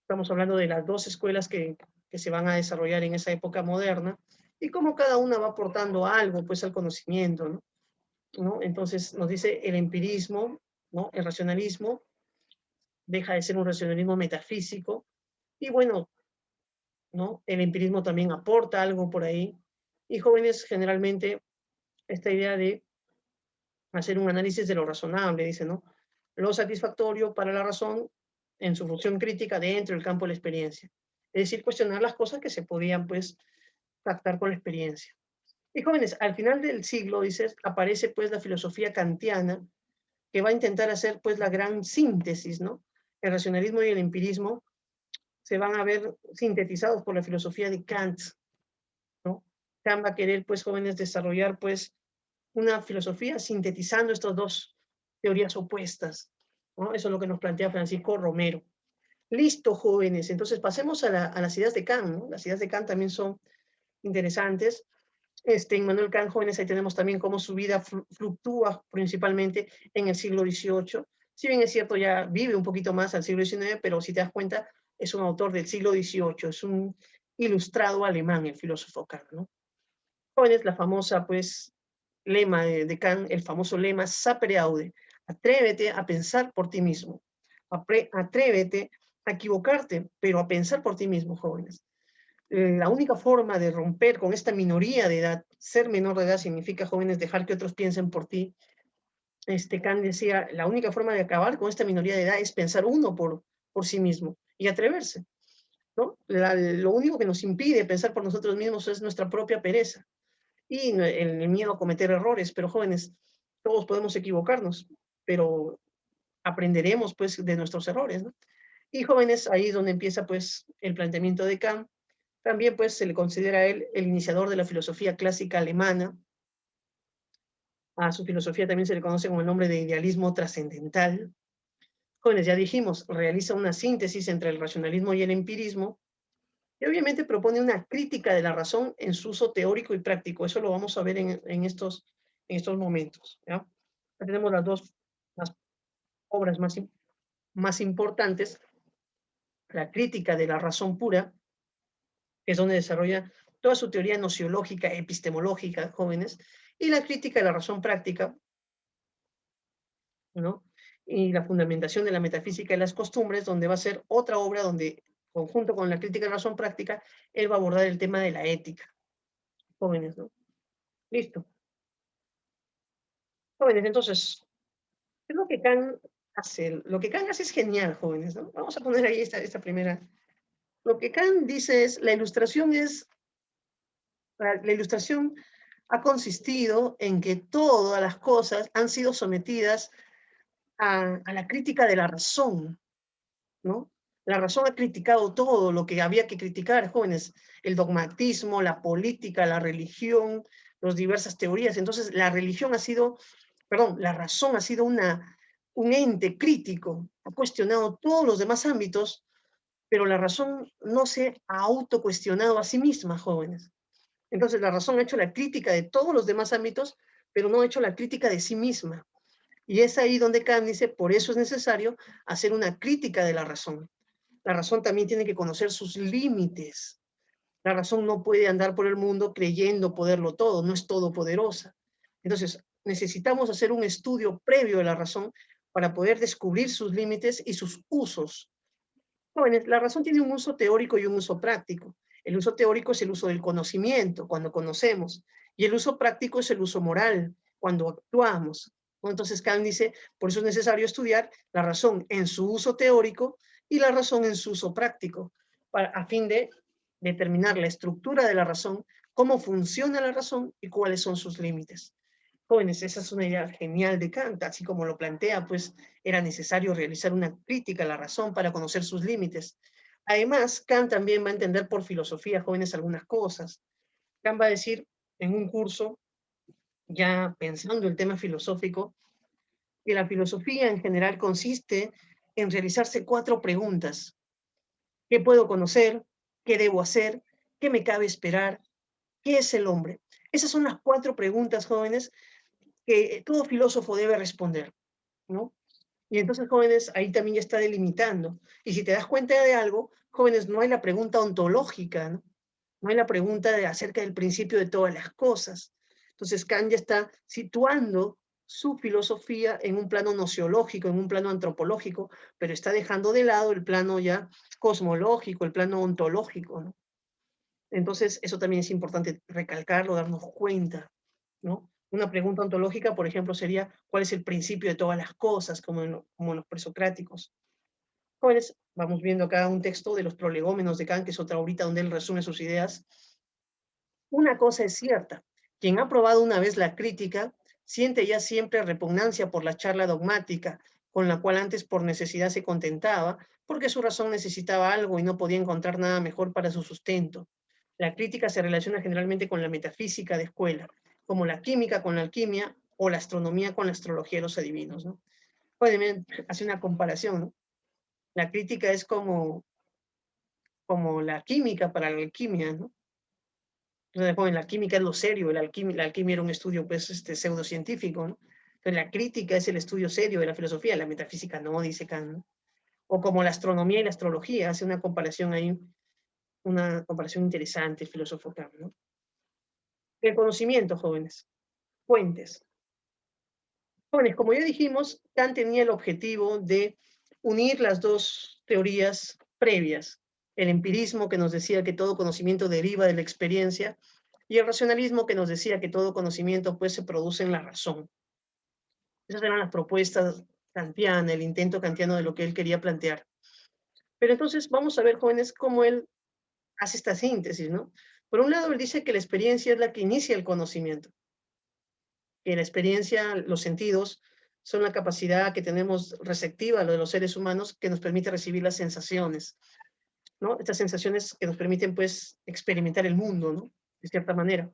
Estamos hablando de las dos escuelas que se van a desarrollar en esa época moderna y cómo cada una va aportando algo, pues, al conocimiento, ¿no? ¿No? Entonces nos dice el empirismo, ¿no? El racionalismo deja de ser un racionalismo metafísico y bueno, ¿no? El empirismo también aporta algo por ahí. Y jóvenes, generalmente, esta idea de hacer un análisis de lo razonable, dice, ¿no? Lo satisfactorio para la razón en su función crítica dentro del campo de la experiencia. Es decir, cuestionar las cosas que se podían, pues, captar con la experiencia. Y jóvenes, al final del siglo, dices, aparece, pues, la filosofía kantiana, que va a intentar hacer, pues, la gran síntesis, ¿no? El racionalismo y el empirismo se van a ver sintetizados por la filosofía de Kant, ¿no? Kant va a querer, pues, jóvenes, desarrollar, pues, una filosofía sintetizando estas dos teorías opuestas, ¿no? Eso es lo que nos plantea Francisco Romero. Listo, jóvenes. Entonces pasemos a las ideas de Kant, ¿no? Las ideas de Kant también son interesantes. Immanuel Kant, jóvenes, ahí tenemos también cómo su vida fluctúa principalmente en el siglo XVIII. Si bien es cierto, ya vive un poquito más al siglo XIX, pero si te das cuenta, es un autor del siglo XVIII, es un ilustrado alemán, el filósofo Kant, ¿no? Jóvenes, la famosa, pues, lema de Kant, el famoso lema sapere aude, atrévete a pensar por ti mismo, atrévete a equivocarte, pero a pensar por ti mismo, jóvenes. La única forma de romper con esta minoría de edad, ser menor de edad significa, jóvenes, dejar que otros piensen por ti. Kant decía, la única forma de acabar con esta minoría de edad es pensar uno por sí mismo y atreverse. ¿no? Lo único que nos impide pensar por nosotros mismos es nuestra propia pereza y el miedo a cometer errores. Pero jóvenes, todos podemos equivocarnos, pero aprenderemos pues de nuestros errores, ¿no? Y jóvenes, ahí es donde empieza pues el planteamiento de Kant. También pues se le considera a él el iniciador de la filosofía clásica alemana. A su filosofía también se le conoce con el nombre de idealismo trascendental. Jóvenes, ya dijimos, realiza una síntesis entre el racionalismo y el empirismo, y obviamente propone una crítica de la razón en su uso teórico y práctico. Eso lo vamos a ver en estos momentos, ¿ya? Ya tenemos las obras más importantes: la crítica de la razón pura, que es donde desarrolla toda su teoría nociológica, epistemológica, jóvenes, y la crítica de la razón práctica, ¿no? Y la fundamentación de la metafísica y las costumbres, donde va a ser otra obra donde, conjunto con la crítica de la razón práctica, él va a abordar el tema de la ética. Jóvenes, ¿no? Listo. Jóvenes, entonces, ¿qué es lo que Kant hace? Lo que Kant hace es genial, jóvenes, ¿no? Vamos a poner ahí esta primera. Lo que Kant dice es, la ilustración ha consistido en que todas las cosas han sido sometidas a la crítica de la razón, ¿no? La razón ha criticado todo lo que había que criticar, jóvenes: el dogmatismo, la política, la religión, las diversas teorías. Entonces, la razón ha sido un ente crítico, ha cuestionado todos los demás ámbitos, pero la razón no se ha autocuestionado a sí misma, jóvenes. Entonces, la razón ha hecho la crítica de todos los demás ámbitos, pero no ha hecho la crítica de sí misma. Y es ahí donde Kant dice, por eso es necesario hacer una crítica de la razón. La razón también tiene que conocer sus límites. La razón no puede andar por el mundo creyendo poderlo todo, no es todopoderosa. Entonces, necesitamos hacer un estudio previo de la razón para poder descubrir sus límites y sus usos. Jóvenes, la razón tiene un uso teórico y un uso práctico. El uso teórico es el uso del conocimiento, cuando conocemos, y el uso práctico es el uso moral, cuando actuamos. Entonces Kant dice, por eso es necesario estudiar la razón en su uso teórico y la razón en su uso práctico, a fin de determinar la estructura de la razón, cómo funciona la razón y cuáles son sus límites. Jóvenes, esa es una idea genial de Kant, así como lo plantea, pues era necesario realizar una crítica a la razón para conocer sus límites. Además, Kant también va a entender por filosofía, jóvenes, algunas cosas. Kant va a decir en un curso, ya pensando el tema filosófico, que la filosofía en general consiste en realizarse 4 preguntas: ¿qué puedo conocer? ¿Qué debo hacer? ¿Qué me cabe esperar? ¿Qué es el hombre? Esas son las 4 preguntas, jóvenes, que todo filósofo debe responder, ¿no? Y entonces, jóvenes, ahí también ya está delimitando. Y si te das cuenta de algo, jóvenes, no hay la pregunta ontológica, ¿no? No hay la pregunta acerca del principio de todas las cosas. Entonces, Kant ya está situando su filosofía en un plano nociológico, en un plano antropológico, pero está dejando de lado el plano ya cosmológico, el plano ontológico, ¿no? Entonces, eso también es importante recalcarlo, darnos cuenta, ¿no? Una pregunta ontológica, por ejemplo, sería, ¿cuál es el principio de todas las cosas? Como en los presocráticos. Jóvenes, vamos viendo acá un texto de los prolegómenos de Kant, que es otra ahorita donde él resume sus ideas. Una cosa es cierta: quien ha probado una vez la crítica, siente ya siempre repugnancia por la charla dogmática, con la cual antes por necesidad se contentaba, porque su razón necesitaba algo y no podía encontrar nada mejor para su sustento. La crítica se relaciona generalmente con la metafísica de escuela, como la química con la alquimia o la astronomía con la astrología de los adivinos, ¿no? Pueden hacer una comparación, ¿no? La crítica es como la química para la alquimia, ¿no? Entonces, bueno, la química es lo serio, la alquimia era un estudio pues, pseudocientífico, ¿no? Entonces, la crítica es el estudio serio de la filosofía, la metafísica no, dice Kant, ¿no? O como la astronomía y la astrología, hace una comparación ahí, una comparación interesante el filósofo Kant, ¿no? El conocimiento, jóvenes, fuentes. Jóvenes, como ya dijimos, Kant tenía el objetivo de unir las dos teorías previas: el empirismo, que nos decía que todo conocimiento deriva de la experiencia, y el racionalismo, que nos decía que todo conocimiento pues se produce en la razón. Esas eran las propuestas kantianas, el intento kantiano de lo que él quería plantear. Pero entonces vamos a ver, jóvenes, cómo él hace esta síntesis, ¿no? Por un lado, él dice que la experiencia es la que inicia el conocimiento, que la experiencia, los sentidos, son la capacidad que tenemos receptiva, lo de los seres humanos, que nos permite recibir las sensaciones, ¿no? Estas sensaciones que nos permiten, pues, experimentar el mundo, ¿no? De cierta manera.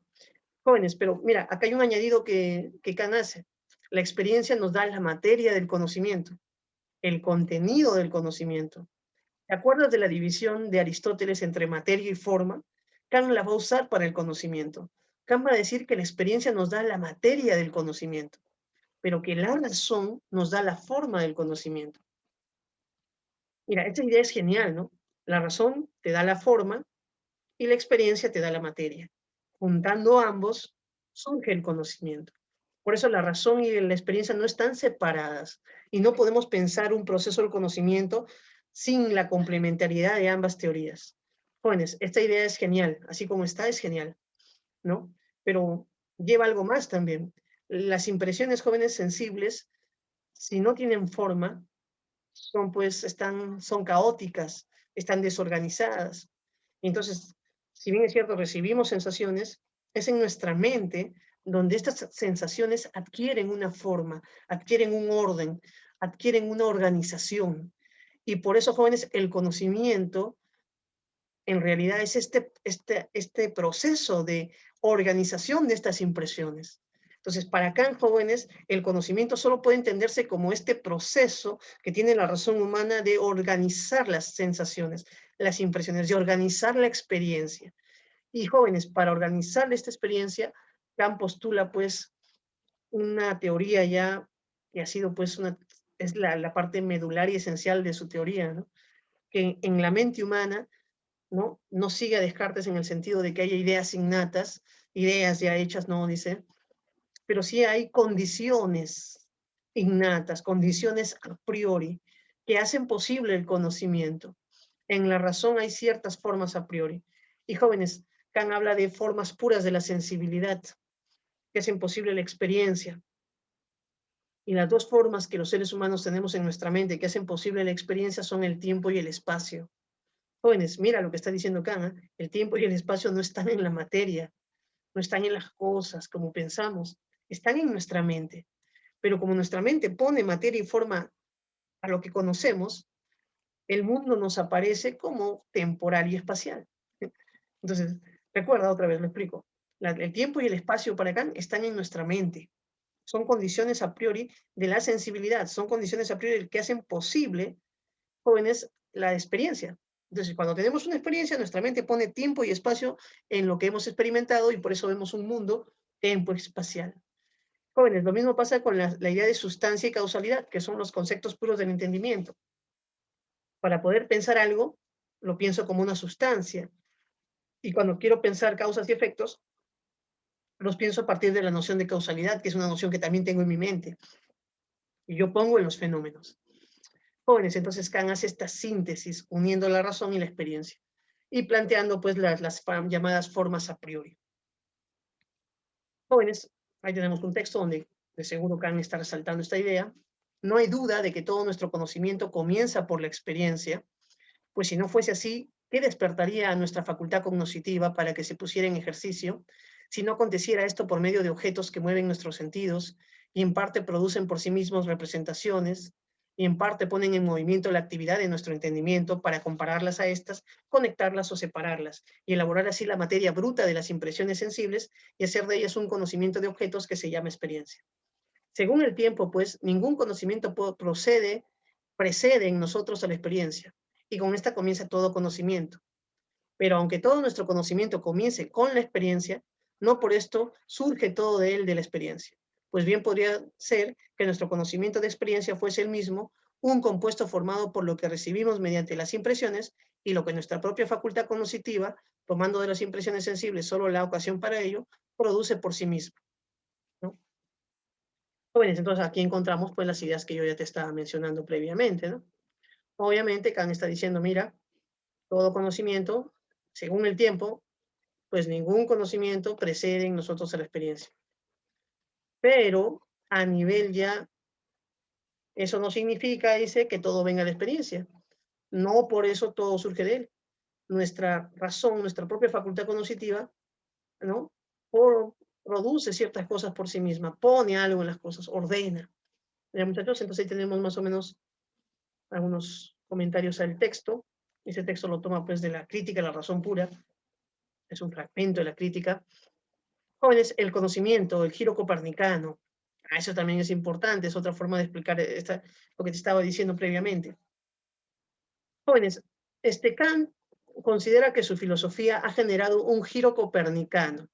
Jóvenes, pero mira, acá hay un añadido que Kant hace. La experiencia nos da la materia del conocimiento, el contenido del conocimiento. ¿Te acuerdas de la división de Aristóteles entre materia y forma? Kant la va a usar para el conocimiento. Kant va a decir que la experiencia nos da la materia del conocimiento, pero que la razón nos da la forma del conocimiento. Mira, esta idea es genial, ¿no? La razón te da la forma y la experiencia te da la materia. Juntando ambos, surge el conocimiento. Por eso la razón y la experiencia no están separadas y no podemos pensar un proceso del conocimiento sin la complementariedad de ambas teorías. Jóvenes, esta idea es genial, así como está, es genial, ¿no? Pero lleva algo más también. Las impresiones jóvenes sensibles, si no tienen forma, son pues, son caóticas, están desorganizadas. Entonces, si bien es cierto, recibimos sensaciones, es en nuestra mente donde estas sensaciones adquieren una forma, adquieren un orden, adquieren una organización. Y por eso, jóvenes, el conocimiento en realidad es este proceso de organización de estas impresiones. Entonces, para Kant, jóvenes, el conocimiento solo puede entenderse como este proceso que tiene la razón humana de organizar las sensaciones, las impresiones, de organizar la experiencia. Y jóvenes, para organizar esta experiencia, Kant postula pues una teoría ya que ha sido pues es la parte medular y esencial de su teoría, ¿no? Que en la mente humana, ¿no? No sigue a Descartes en el sentido de que haya ideas innatas, ideas ya hechas, no, dice, pero sí hay condiciones innatas, condiciones a priori, que hacen posible el conocimiento. En la razón hay ciertas formas a priori. Y jóvenes, Kant habla de formas puras de la sensibilidad, que hacen posible la experiencia. Y las dos formas que los seres humanos tenemos en nuestra mente que hacen posible la experiencia son el tiempo y el espacio. Jóvenes, mira lo que está diciendo Kant, ¿eh? El tiempo y el espacio no están en la materia, no están en las cosas como pensamos, están en nuestra mente. Pero como nuestra mente pone materia y forma a lo que conocemos, el mundo nos aparece como temporal y espacial. Entonces, recuerda otra vez, lo explico. El tiempo y el espacio para Kant están en nuestra mente. Son condiciones a priori de la sensibilidad, son condiciones a priori que hacen posible, jóvenes, la experiencia. Entonces, cuando tenemos una experiencia, nuestra mente pone tiempo y espacio en lo que hemos experimentado y por eso vemos un mundo tiempo-espacial. Jóvenes, lo mismo pasa con la idea de sustancia y causalidad, que son los conceptos puros del entendimiento. Para poder pensar algo, lo pienso como una sustancia. Y cuando quiero pensar causas y efectos, los pienso a partir de la noción de causalidad, que es una noción que también tengo en mi mente. Y yo pongo en los fenómenos. Jóvenes, entonces Kant hace esta síntesis, uniendo la razón y la experiencia, y planteando pues las llamadas formas a priori. Jóvenes, ahí tenemos un texto donde de seguro Kant está resaltando esta idea. No hay duda de que todo nuestro conocimiento comienza por la experiencia, pues si no fuese así, ¿qué despertaría a nuestra facultad cognitiva para que se pusiera en ejercicio si no aconteciera esto por medio de objetos que mueven nuestros sentidos y en parte producen por sí mismos representaciones y en parte ponen en movimiento la actividad de nuestro entendimiento para compararlas a estas, conectarlas o separarlas y elaborar así la materia bruta de las impresiones sensibles y hacer de ellas un conocimiento de objetos que se llama experiencia? Según el tiempo, pues, ningún conocimiento precede en nosotros a la experiencia, y con esta comienza todo conocimiento. Pero aunque todo nuestro conocimiento comience con la experiencia, no por esto surge todo de él de la experiencia. Pues bien podría ser que nuestro conocimiento de experiencia fuese el mismo, un compuesto formado por lo que recibimos mediante las impresiones y lo que nuestra propia facultad cognitiva, tomando de las impresiones sensibles solo la ocasión para ello, produce por sí mismo, ¿no? Jóvenes, entonces aquí encontramos pues las ideas que yo ya te estaba mencionando previamente, ¿no? Obviamente Kant está diciendo, mira, todo conocimiento, según el tiempo, pues ningún conocimiento precede en nosotros a la experiencia. Pero a nivel ya, eso no significa, dice, que todo venga de experiencia. No por eso todo surge de él. Nuestra razón, nuestra propia facultad cognitiva, ¿no? Produce ciertas cosas por sí misma, pone algo en las cosas, ordena. Ya, muchachos, entonces ahí tenemos más o menos algunos comentarios al texto. Ese texto lo toma pues de la crítica a la razón pura. Es un fragmento de la crítica. Jóvenes, el conocimiento, el giro copernicano. Eso también es importante, es otra forma de explicar lo que te estaba diciendo previamente. Jóvenes, Kant considera que su filosofía ha generado un giro copernicano.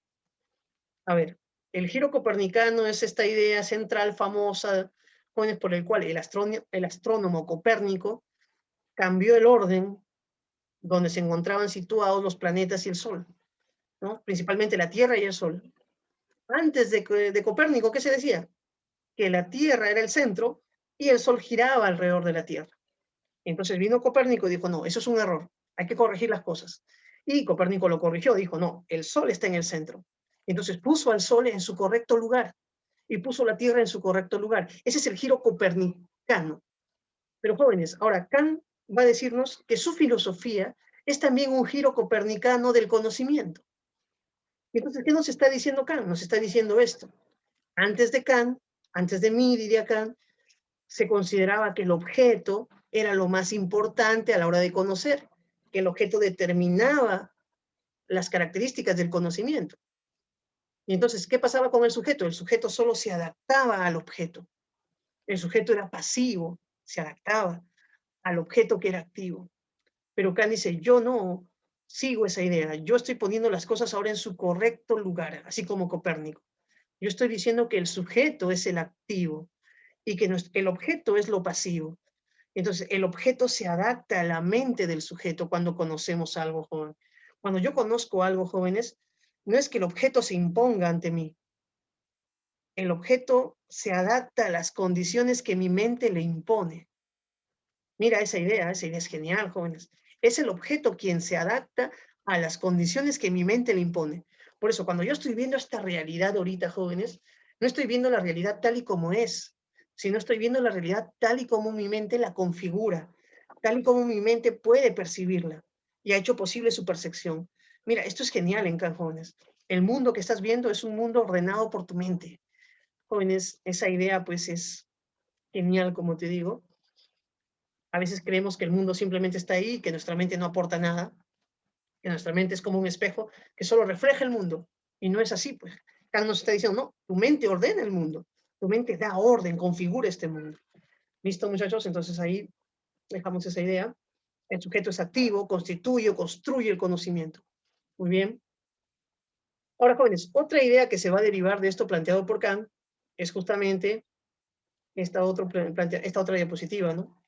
A ver, el giro copernicano es esta idea central famosa, jóvenes, por el cual el astrónomo Copérnico cambió el orden donde se encontraban situados los planetas y el Sol, ¿no? Principalmente la Tierra y el Sol. Antes de Copérnico, ¿qué se decía? Que la Tierra era el centro y el Sol giraba alrededor de la Tierra. Entonces vino Copérnico y dijo, no, eso es un error, hay que corregir las cosas. Y Copérnico lo corrigió, dijo, no, el Sol está en el centro. Entonces puso al Sol en su correcto lugar y puso la Tierra en su correcto lugar. Ese es el giro copernicano. Pero jóvenes, ahora Kant va a decirnos que su filosofía es también un giro copernicano del conocimiento. Entonces, ¿qué nos está diciendo Kant? Nos está diciendo esto. Antes de Kant, antes de mí, diría Kant, se consideraba que el objeto era lo más importante a la hora de conocer, que el objeto determinaba las características del conocimiento. Y entonces, ¿qué pasaba con el sujeto? El sujeto solo se adaptaba al objeto. El sujeto era pasivo, se adaptaba al objeto que era activo. Pero Kant dice, yo no sigo esa idea, yo estoy poniendo las cosas ahora en su correcto lugar, así como Copérnico. Yo estoy diciendo que el sujeto es el activo y que el objeto es lo pasivo. Entonces, el objeto se adapta a la mente del sujeto cuando conocemos algo, joven. Cuando yo conozco algo, jóvenes, no es que el objeto se imponga ante mí. El objeto se adapta a las condiciones que mi mente le impone. Mira esa idea es genial, jóvenes. Es el objeto quien se adapta a las condiciones que mi mente le impone. Por eso, cuando yo estoy viendo esta realidad ahorita, jóvenes, no estoy viendo la realidad tal y como es, sino estoy viendo la realidad tal y como mi mente la configura, tal y como mi mente puede percibirla y ha hecho posible su percepción. Mira, esto es genial en Kant, jóvenes. El mundo que estás viendo es un mundo ordenado por tu mente. Jóvenes, esa idea pues es genial, como te digo. A veces creemos que el mundo simplemente está ahí, que nuestra mente no aporta nada, que nuestra mente es como un espejo que solo refleja el mundo. Y no es así, pues. Kant nos está diciendo, no, tu mente ordena el mundo, tu mente da orden, configura este mundo. ¿Listo, muchachos? Entonces ahí dejamos esa idea. El sujeto es activo, constituye, construye el conocimiento. Muy bien. Ahora, jóvenes, otra idea que se va a derivar de esto planteado por Kant es justamente esta otra diapositiva, ¿no?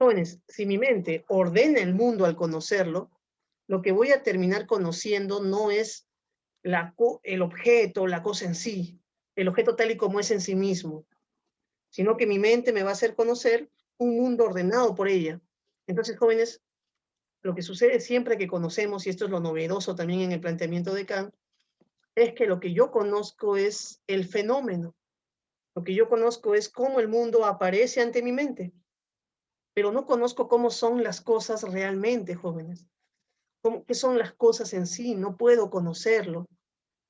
Jóvenes, si mi mente ordena el mundo al conocerlo, lo que voy a terminar conociendo no es el objeto, la cosa en sí, el objeto tal y como es en sí mismo, sino que mi mente me va a hacer conocer un mundo ordenado por ella. Entonces, jóvenes, lo que sucede siempre que conocemos, y esto es lo novedoso también en el planteamiento de Kant, es que lo que yo conozco es el fenómeno. Lo que yo conozco es cómo el mundo aparece ante mi mente, pero no conozco cómo son las cosas realmente, jóvenes. ¿Qué son las cosas en sí? No puedo conocerlo.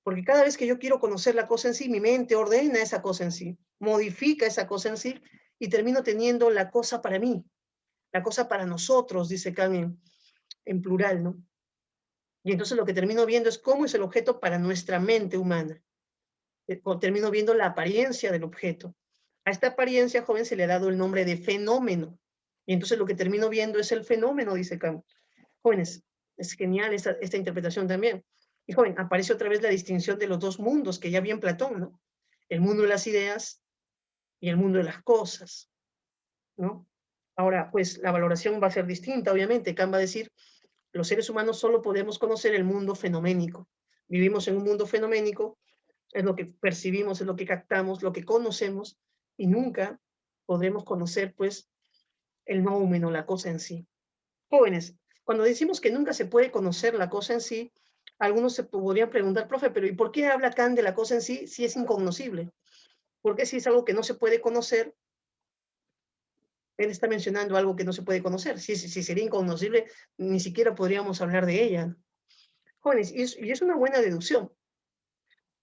Porque cada vez que yo quiero conocer la cosa en sí, mi mente ordena esa cosa en sí, modifica esa cosa en sí y termino teniendo la cosa para mí, la cosa para nosotros, dice Kant en plural, ¿no? Y entonces lo que termino viendo es cómo es el objeto para nuestra mente humana. Termino viendo la apariencia del objeto. A esta apariencia, joven, se le ha dado el nombre de fenómeno. Y entonces lo que termino viendo es el fenómeno, dice Kant. Jóvenes, es genial esta interpretación también. Y joven, aparece otra vez la distinción de los dos mundos que ya vi en Platón, ¿no? El mundo de las ideas y el mundo de las cosas, ¿no? Ahora, pues la valoración va a ser distinta, obviamente. Kant va a decir, los seres humanos solo podemos conocer el mundo fenoménico. Vivimos en un mundo fenoménico, es lo que percibimos, es lo que captamos, lo que conocemos, y nunca podremos conocer, pues, el noumeno, la cosa en sí. Jóvenes, cuando decimos que nunca se puede conocer la cosa en sí, algunos se podrían preguntar, profe, pero ¿y por qué habla Kant de la cosa en sí si es incognoscible? ¿Por qué si es algo que no se puede conocer, Él está mencionando algo que no se puede conocer. Si sería inconocible, ni siquiera podríamos hablar de ella. Jóvenes, y es una buena deducción.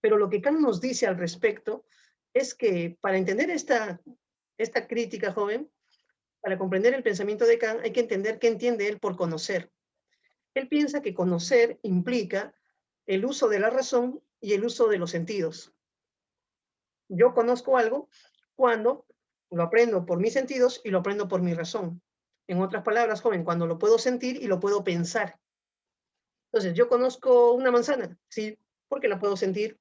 Pero lo que Kant nos dice al respecto es que para entender esta crítica, joven, para comprender el pensamiento de Kant, hay que entender qué entiende él por conocer. Él piensa que conocer implica el uso de la razón y el uso de los sentidos. Yo conozco algo cuando lo aprendo por mis sentidos y lo aprendo por mi razón. En otras palabras, joven, cuando lo puedo sentir y lo puedo pensar. Entonces, yo conozco una manzana, sí, porque la puedo sentir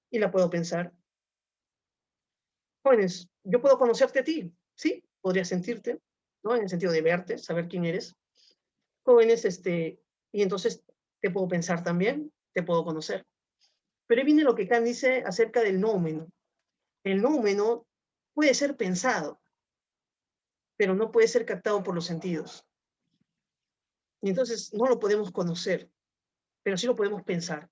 y la puedo pensar. Jóvenes, yo puedo conocerte a ti, sí, podría sentirte, ¿no? En el sentido de verte, saber quién eres. Jóvenes, y entonces te puedo pensar también, te puedo conocer. Pero ahí viene lo que Kant dice acerca del noumeno. El noumeno puede ser pensado, pero no puede ser captado por los sentidos. Y entonces no lo podemos conocer, pero sí lo podemos pensar.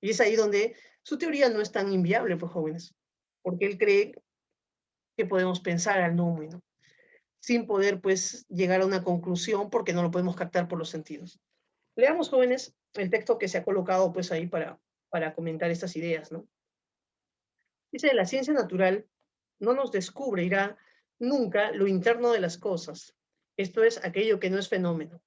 Y es ahí donde su teoría no es tan inviable, pues jóvenes, porque él cree que podemos pensar al noumeno, sin poder pues llegar a una conclusión porque no lo podemos captar por los sentidos. Leamos, jóvenes, el texto que se ha colocado pues ahí para comentar estas ideas, ¿no? Dice, la ciencia natural no nos descubrirá nunca lo interno de las cosas. Esto es aquello que no es fenómeno,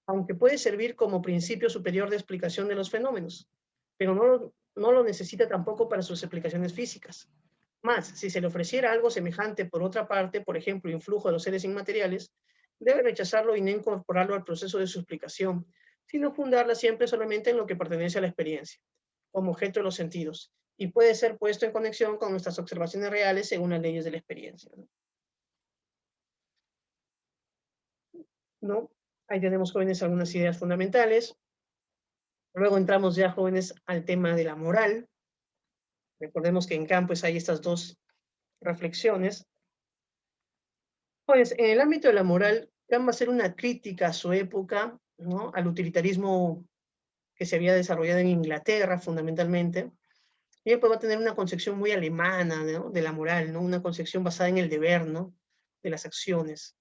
aunque puede servir como principio superior de explicación de los fenómenos, pero no lo necesita tampoco para sus explicaciones físicas. Más, si se le ofreciera algo semejante por otra parte, por ejemplo, influjo de los seres inmateriales, debe rechazarlo y no incorporarlo al proceso de su explicación, sino fundarla siempre solamente en lo que pertenece a la experiencia, como objeto de los sentidos, y puede ser puesto en conexión con nuestras observaciones reales según las leyes de la experiencia, ¿no? Ahí tenemos, jóvenes, algunas ideas fundamentales. Luego entramos ya, jóvenes, al tema de la moral. Recordemos que en Kant pues, hay estas dos reflexiones. Pues en el ámbito de la moral, Kant va a hacer una crítica a su época, ¿no? Al utilitarismo que se había desarrollado en Inglaterra fundamentalmente. Y él pues, va a tener una concepción muy alemana, ¿no? De la moral, ¿no? Una concepción basada en el deber, ¿no? De las acciones.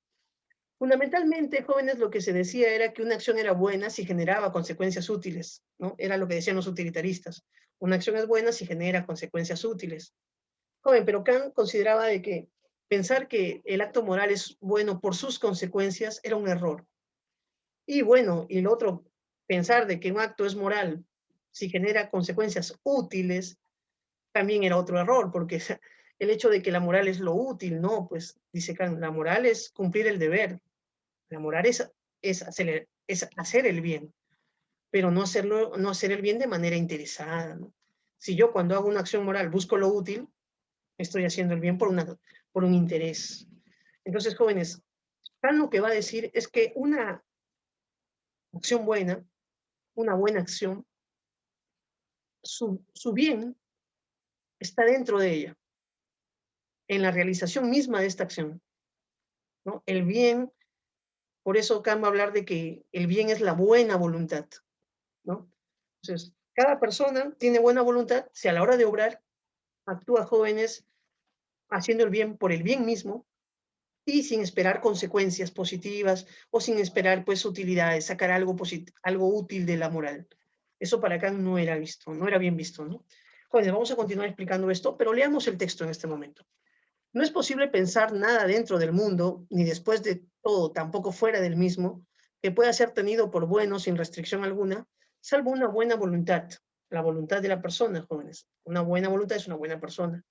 Fundamentalmente, jóvenes, lo que se decía era que una acción era buena si generaba consecuencias útiles, ¿no? Era lo que decían los utilitaristas. Una acción es buena si genera consecuencias útiles. Joven, pero Kant consideraba de que pensar que el acto moral es bueno por sus consecuencias era un error. Y bueno, y el otro, pensar de que un acto es moral si genera consecuencias útiles, también era otro error, porque el hecho de que la moral es lo útil, no, pues dice Kant, la moral es cumplir el deber, la moral es hacer el bien, pero no hacer el bien de manera interesada, ¿no? Si yo cuando hago una acción moral busco lo útil, estoy haciendo el bien por un interés. Entonces, jóvenes, Kant lo que va a decir es que una acción buena, una buena acción, su bien está dentro de ella, en la realización misma de esta acción, ¿no? El bien, por eso Kant va a hablar de que el bien es la buena voluntad, ¿no? Entonces, cada persona tiene buena voluntad si a la hora de obrar actúa, jóvenes, haciendo el bien por el bien mismo y sin esperar consecuencias positivas o sin esperar pues utilidades, sacar algo útil de la moral. Eso para Kant no era visto, no era bien visto, ¿no? Jóvenes, vamos a continuar explicando esto, pero leamos el texto en este momento. No es posible pensar nada dentro del mundo, ni después de todo, tampoco fuera del mismo, que pueda ser tenido por bueno sin restricción alguna, salvo una buena voluntad, la voluntad de la persona, jóvenes. Una buena voluntad es una buena persona.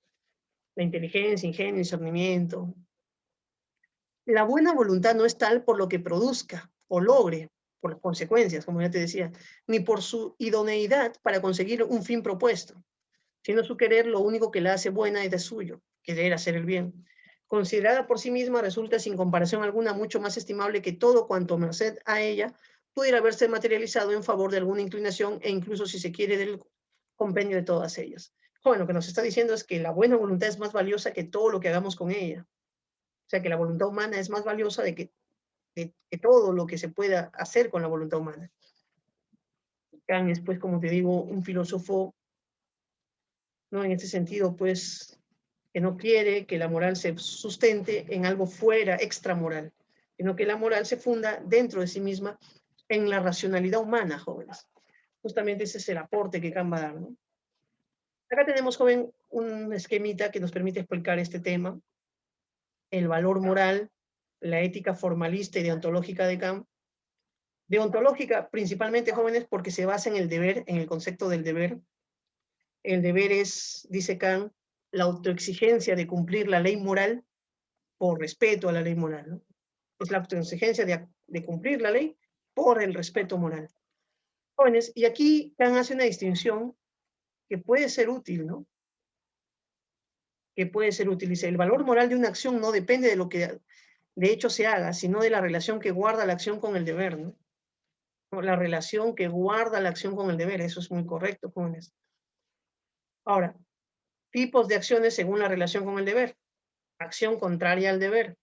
La inteligencia, ingenio, discernimiento. La buena voluntad no es tal por lo que produzca o logre, por las consecuencias, como ya te decía, ni por su idoneidad para conseguir un fin propuesto, sino su querer lo único que la hace buena es de suyo, querer hacer el bien. Considerada por sí misma resulta sin comparación alguna mucho más estimable que todo cuanto merced a ella pudiera haberse materializado en favor de alguna inclinación e incluso si se quiere del compendio de todas ellas. Bueno, lo que nos está diciendo es que la buena voluntad es más valiosa que todo lo que hagamos con ella. O sea, que la voluntad humana es más valiosa de todo lo que se pueda hacer con la voluntad humana. Kant es, pues, como te digo, un filósofo, ¿no? En este sentido, pues, que no quiere que la moral se sustente en algo fuera, extramoral, sino que la moral se funda dentro de sí misma en la racionalidad humana, jóvenes. Justamente ese es el aporte que Kant va a dar, ¿no? Acá tenemos, joven, un esquemita que nos permite explicar este tema, el valor moral, la ética formalista y deontológica de Kant. Deontológica, principalmente, jóvenes, porque se basa en el deber, en el concepto del deber. El deber es, dice Kant, la autoexigencia de cumplir la ley moral por respeto a la ley moral, ¿no? Es la autoexigencia de cumplir la ley por el respeto moral. Jóvenes, y aquí Kant hace una distinción que puede ser útil, ¿no? Que puede ser útil. Dice, el valor moral de una acción no depende de lo que de hecho se haga, sino de la relación que guarda la acción con el deber, ¿no? La relación que guarda la acción con el deber, eso es muy correcto, jóvenes. Ahora, tipos de acciones según la relación con el deber. Acción contraria al deber.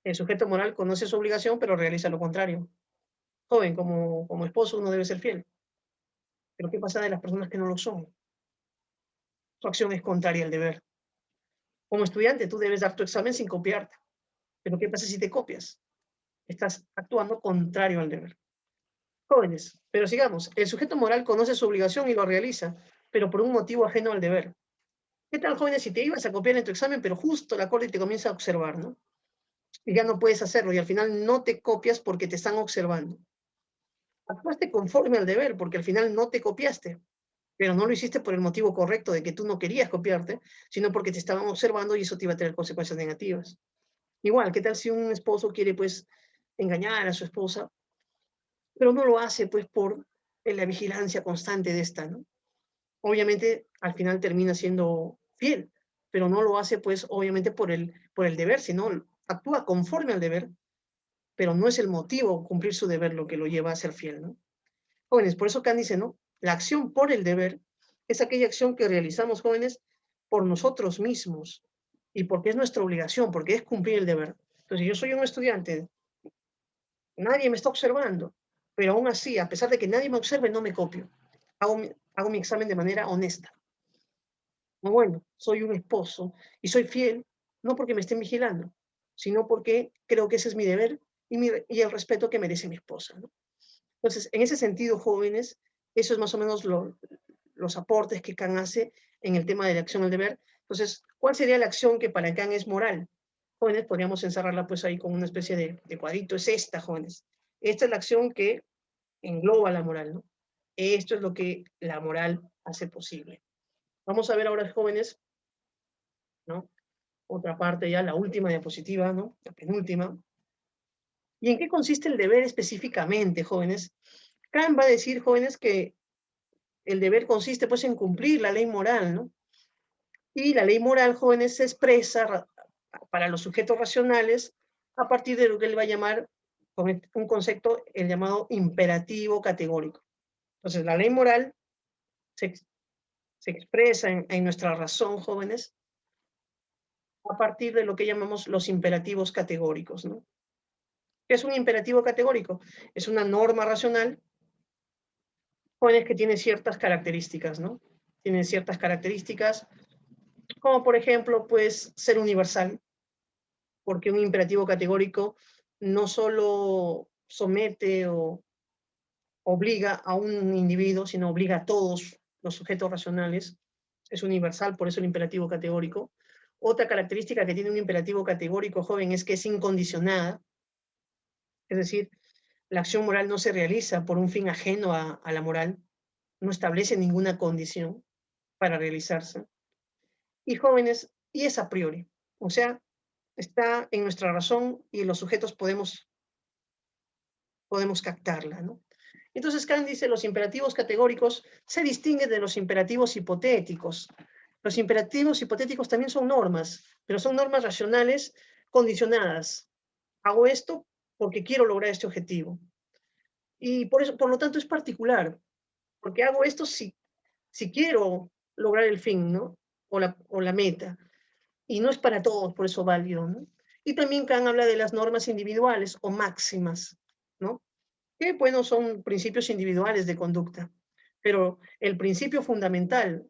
El sujeto moral conoce su obligación, pero realiza lo contrario. Joven, como esposo uno debe ser fiel. Pero ¿qué pasa de las personas que no lo son? Su acción es contraria al deber. Como estudiante, tú debes dar tu examen sin copiarte. Pero ¿qué pasa si te copias? Estás actuando contrario al deber. Jóvenes, pero sigamos. El sujeto moral conoce su obligación y lo realiza, pero por un motivo ajeno al deber. ¿Qué tal, jóvenes, si te ibas a copiar en tu examen, pero justo la corte te comienza a observar, ¿no? Y ya no puedes hacerlo y al final no te copias porque te están observando. Actuaste conforme al deber porque al final no te copiaste, pero no lo hiciste por el motivo correcto de que tú no querías copiarte, sino porque te estaban observando y eso te iba a tener consecuencias negativas. Igual, ¿qué tal si un esposo quiere pues engañar a su esposa, pero no lo hace pues por la vigilancia constante de esta, ¿no? Obviamente al final termina siendo fiel, pero no lo hace pues obviamente por el deber, sino actúa conforme al deber, pero no es el motivo cumplir su deber lo que lo lleva a ser fiel, ¿no? Jóvenes, por eso Kant dice, ¿no? La acción por el deber es aquella acción que realizamos, jóvenes, por nosotros mismos y porque es nuestra obligación, porque es cumplir el deber. Entonces, yo soy un estudiante, nadie me está observando, pero aún así, a pesar de que nadie me observe, no me copio. Hago mi examen de manera honesta. Bueno, soy un esposo y soy fiel, no porque me estén vigilando, sino porque creo que ese es mi deber y el respeto que merece mi esposa, ¿no? Entonces, en ese sentido, jóvenes, eso es más o menos los aportes que Kant hace en el tema de la acción al deber. Entonces, ¿cuál sería la acción que para Kant es moral? Jóvenes, podríamos encerrarla pues ahí con una especie de cuadrito. Es esta, jóvenes. Esta es la acción que engloba la moral, ¿no? Esto es lo que la moral hace posible. Vamos a ver ahora, jóvenes, ¿no? Otra parte ya, la última diapositiva, ¿no? La penúltima. ¿Y en qué consiste el deber específicamente, jóvenes? Kant va a decir, jóvenes, que el deber consiste pues en cumplir la ley moral, ¿no? Y la ley moral, jóvenes, se expresa para los sujetos racionales a partir de lo que él va a llamar con un concepto, el llamado imperativo categórico. Entonces, la ley moral se, se expresa en nuestra razón, jóvenes, a partir de lo que llamamos los imperativos categóricos, ¿no? ¿Qué es un imperativo categórico? Es una norma racional, jóvenes, que tiene ciertas características, ¿no? Tiene ciertas características, como por ejemplo, pues, ser universal, porque un imperativo categórico no solo somete o obliga a un individuo, sino obliga a todos los sujetos racionales. Es universal, por eso el imperativo categórico. Otra característica que tiene un imperativo categórico, joven, es que es incondicionada. Es decir, la acción moral no se realiza por un fin ajeno a la moral, no establece ninguna condición para realizarse. Y jóvenes, y es a priori, o sea, está en nuestra razón y los sujetos podemos captarla, ¿no? Entonces Kant dice, los imperativos categóricos se distinguen de los imperativos hipotéticos. Los imperativos hipotéticos también son normas, pero son normas racionales condicionadas. Hago esto porque quiero lograr este objetivo. Y por eso, por lo tanto, es particular, porque hago esto si quiero lograr el fin, ¿no? O la meta. Y no es para todos, por eso válido, ¿no? Y también Kant habla de las normas individuales o máximas, ¿no? Que, bueno, son principios individuales de conducta. Pero el principio fundamental,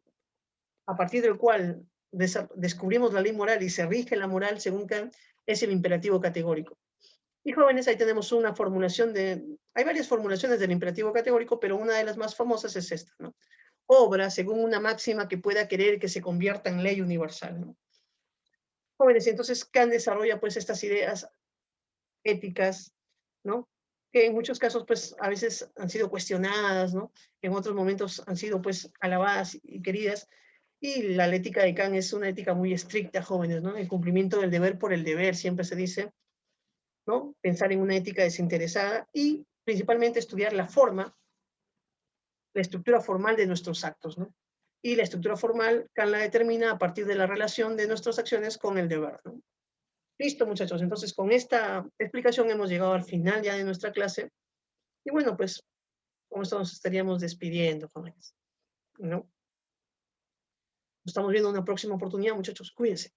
a partir del cual descubrimos la ley moral y se rige la moral según Kant, es el imperativo categórico. Y jóvenes, ahí tenemos una formulación hay varias formulaciones del imperativo categórico, pero una de las más famosas es esta, ¿no? Obra según una máxima que pueda querer que se convierta en ley universal, ¿no? Jóvenes, entonces Kant desarrolla pues estas ideas éticas, ¿no? Que en muchos casos pues a veces han sido cuestionadas, ¿no? En otros momentos han sido pues alabadas y queridas. Y la ética de Kant es una ética muy estricta, jóvenes, ¿no? El cumplimiento del deber por el deber, siempre se dice, ¿no? Pensar en una ética desinteresada y principalmente estudiar la forma, la estructura formal de nuestros actos, ¿no? Y la estructura formal Kant la determina a partir de la relación de nuestras acciones con el deber, ¿no? Listo, muchachos. Entonces, con esta explicación hemos llegado al final ya de nuestra clase. Y bueno, pues, con esto nos estaríamos despidiendo, jóvenes, ¿no? Nos estamos viendo en una próxima oportunidad, muchachos. Cuídense.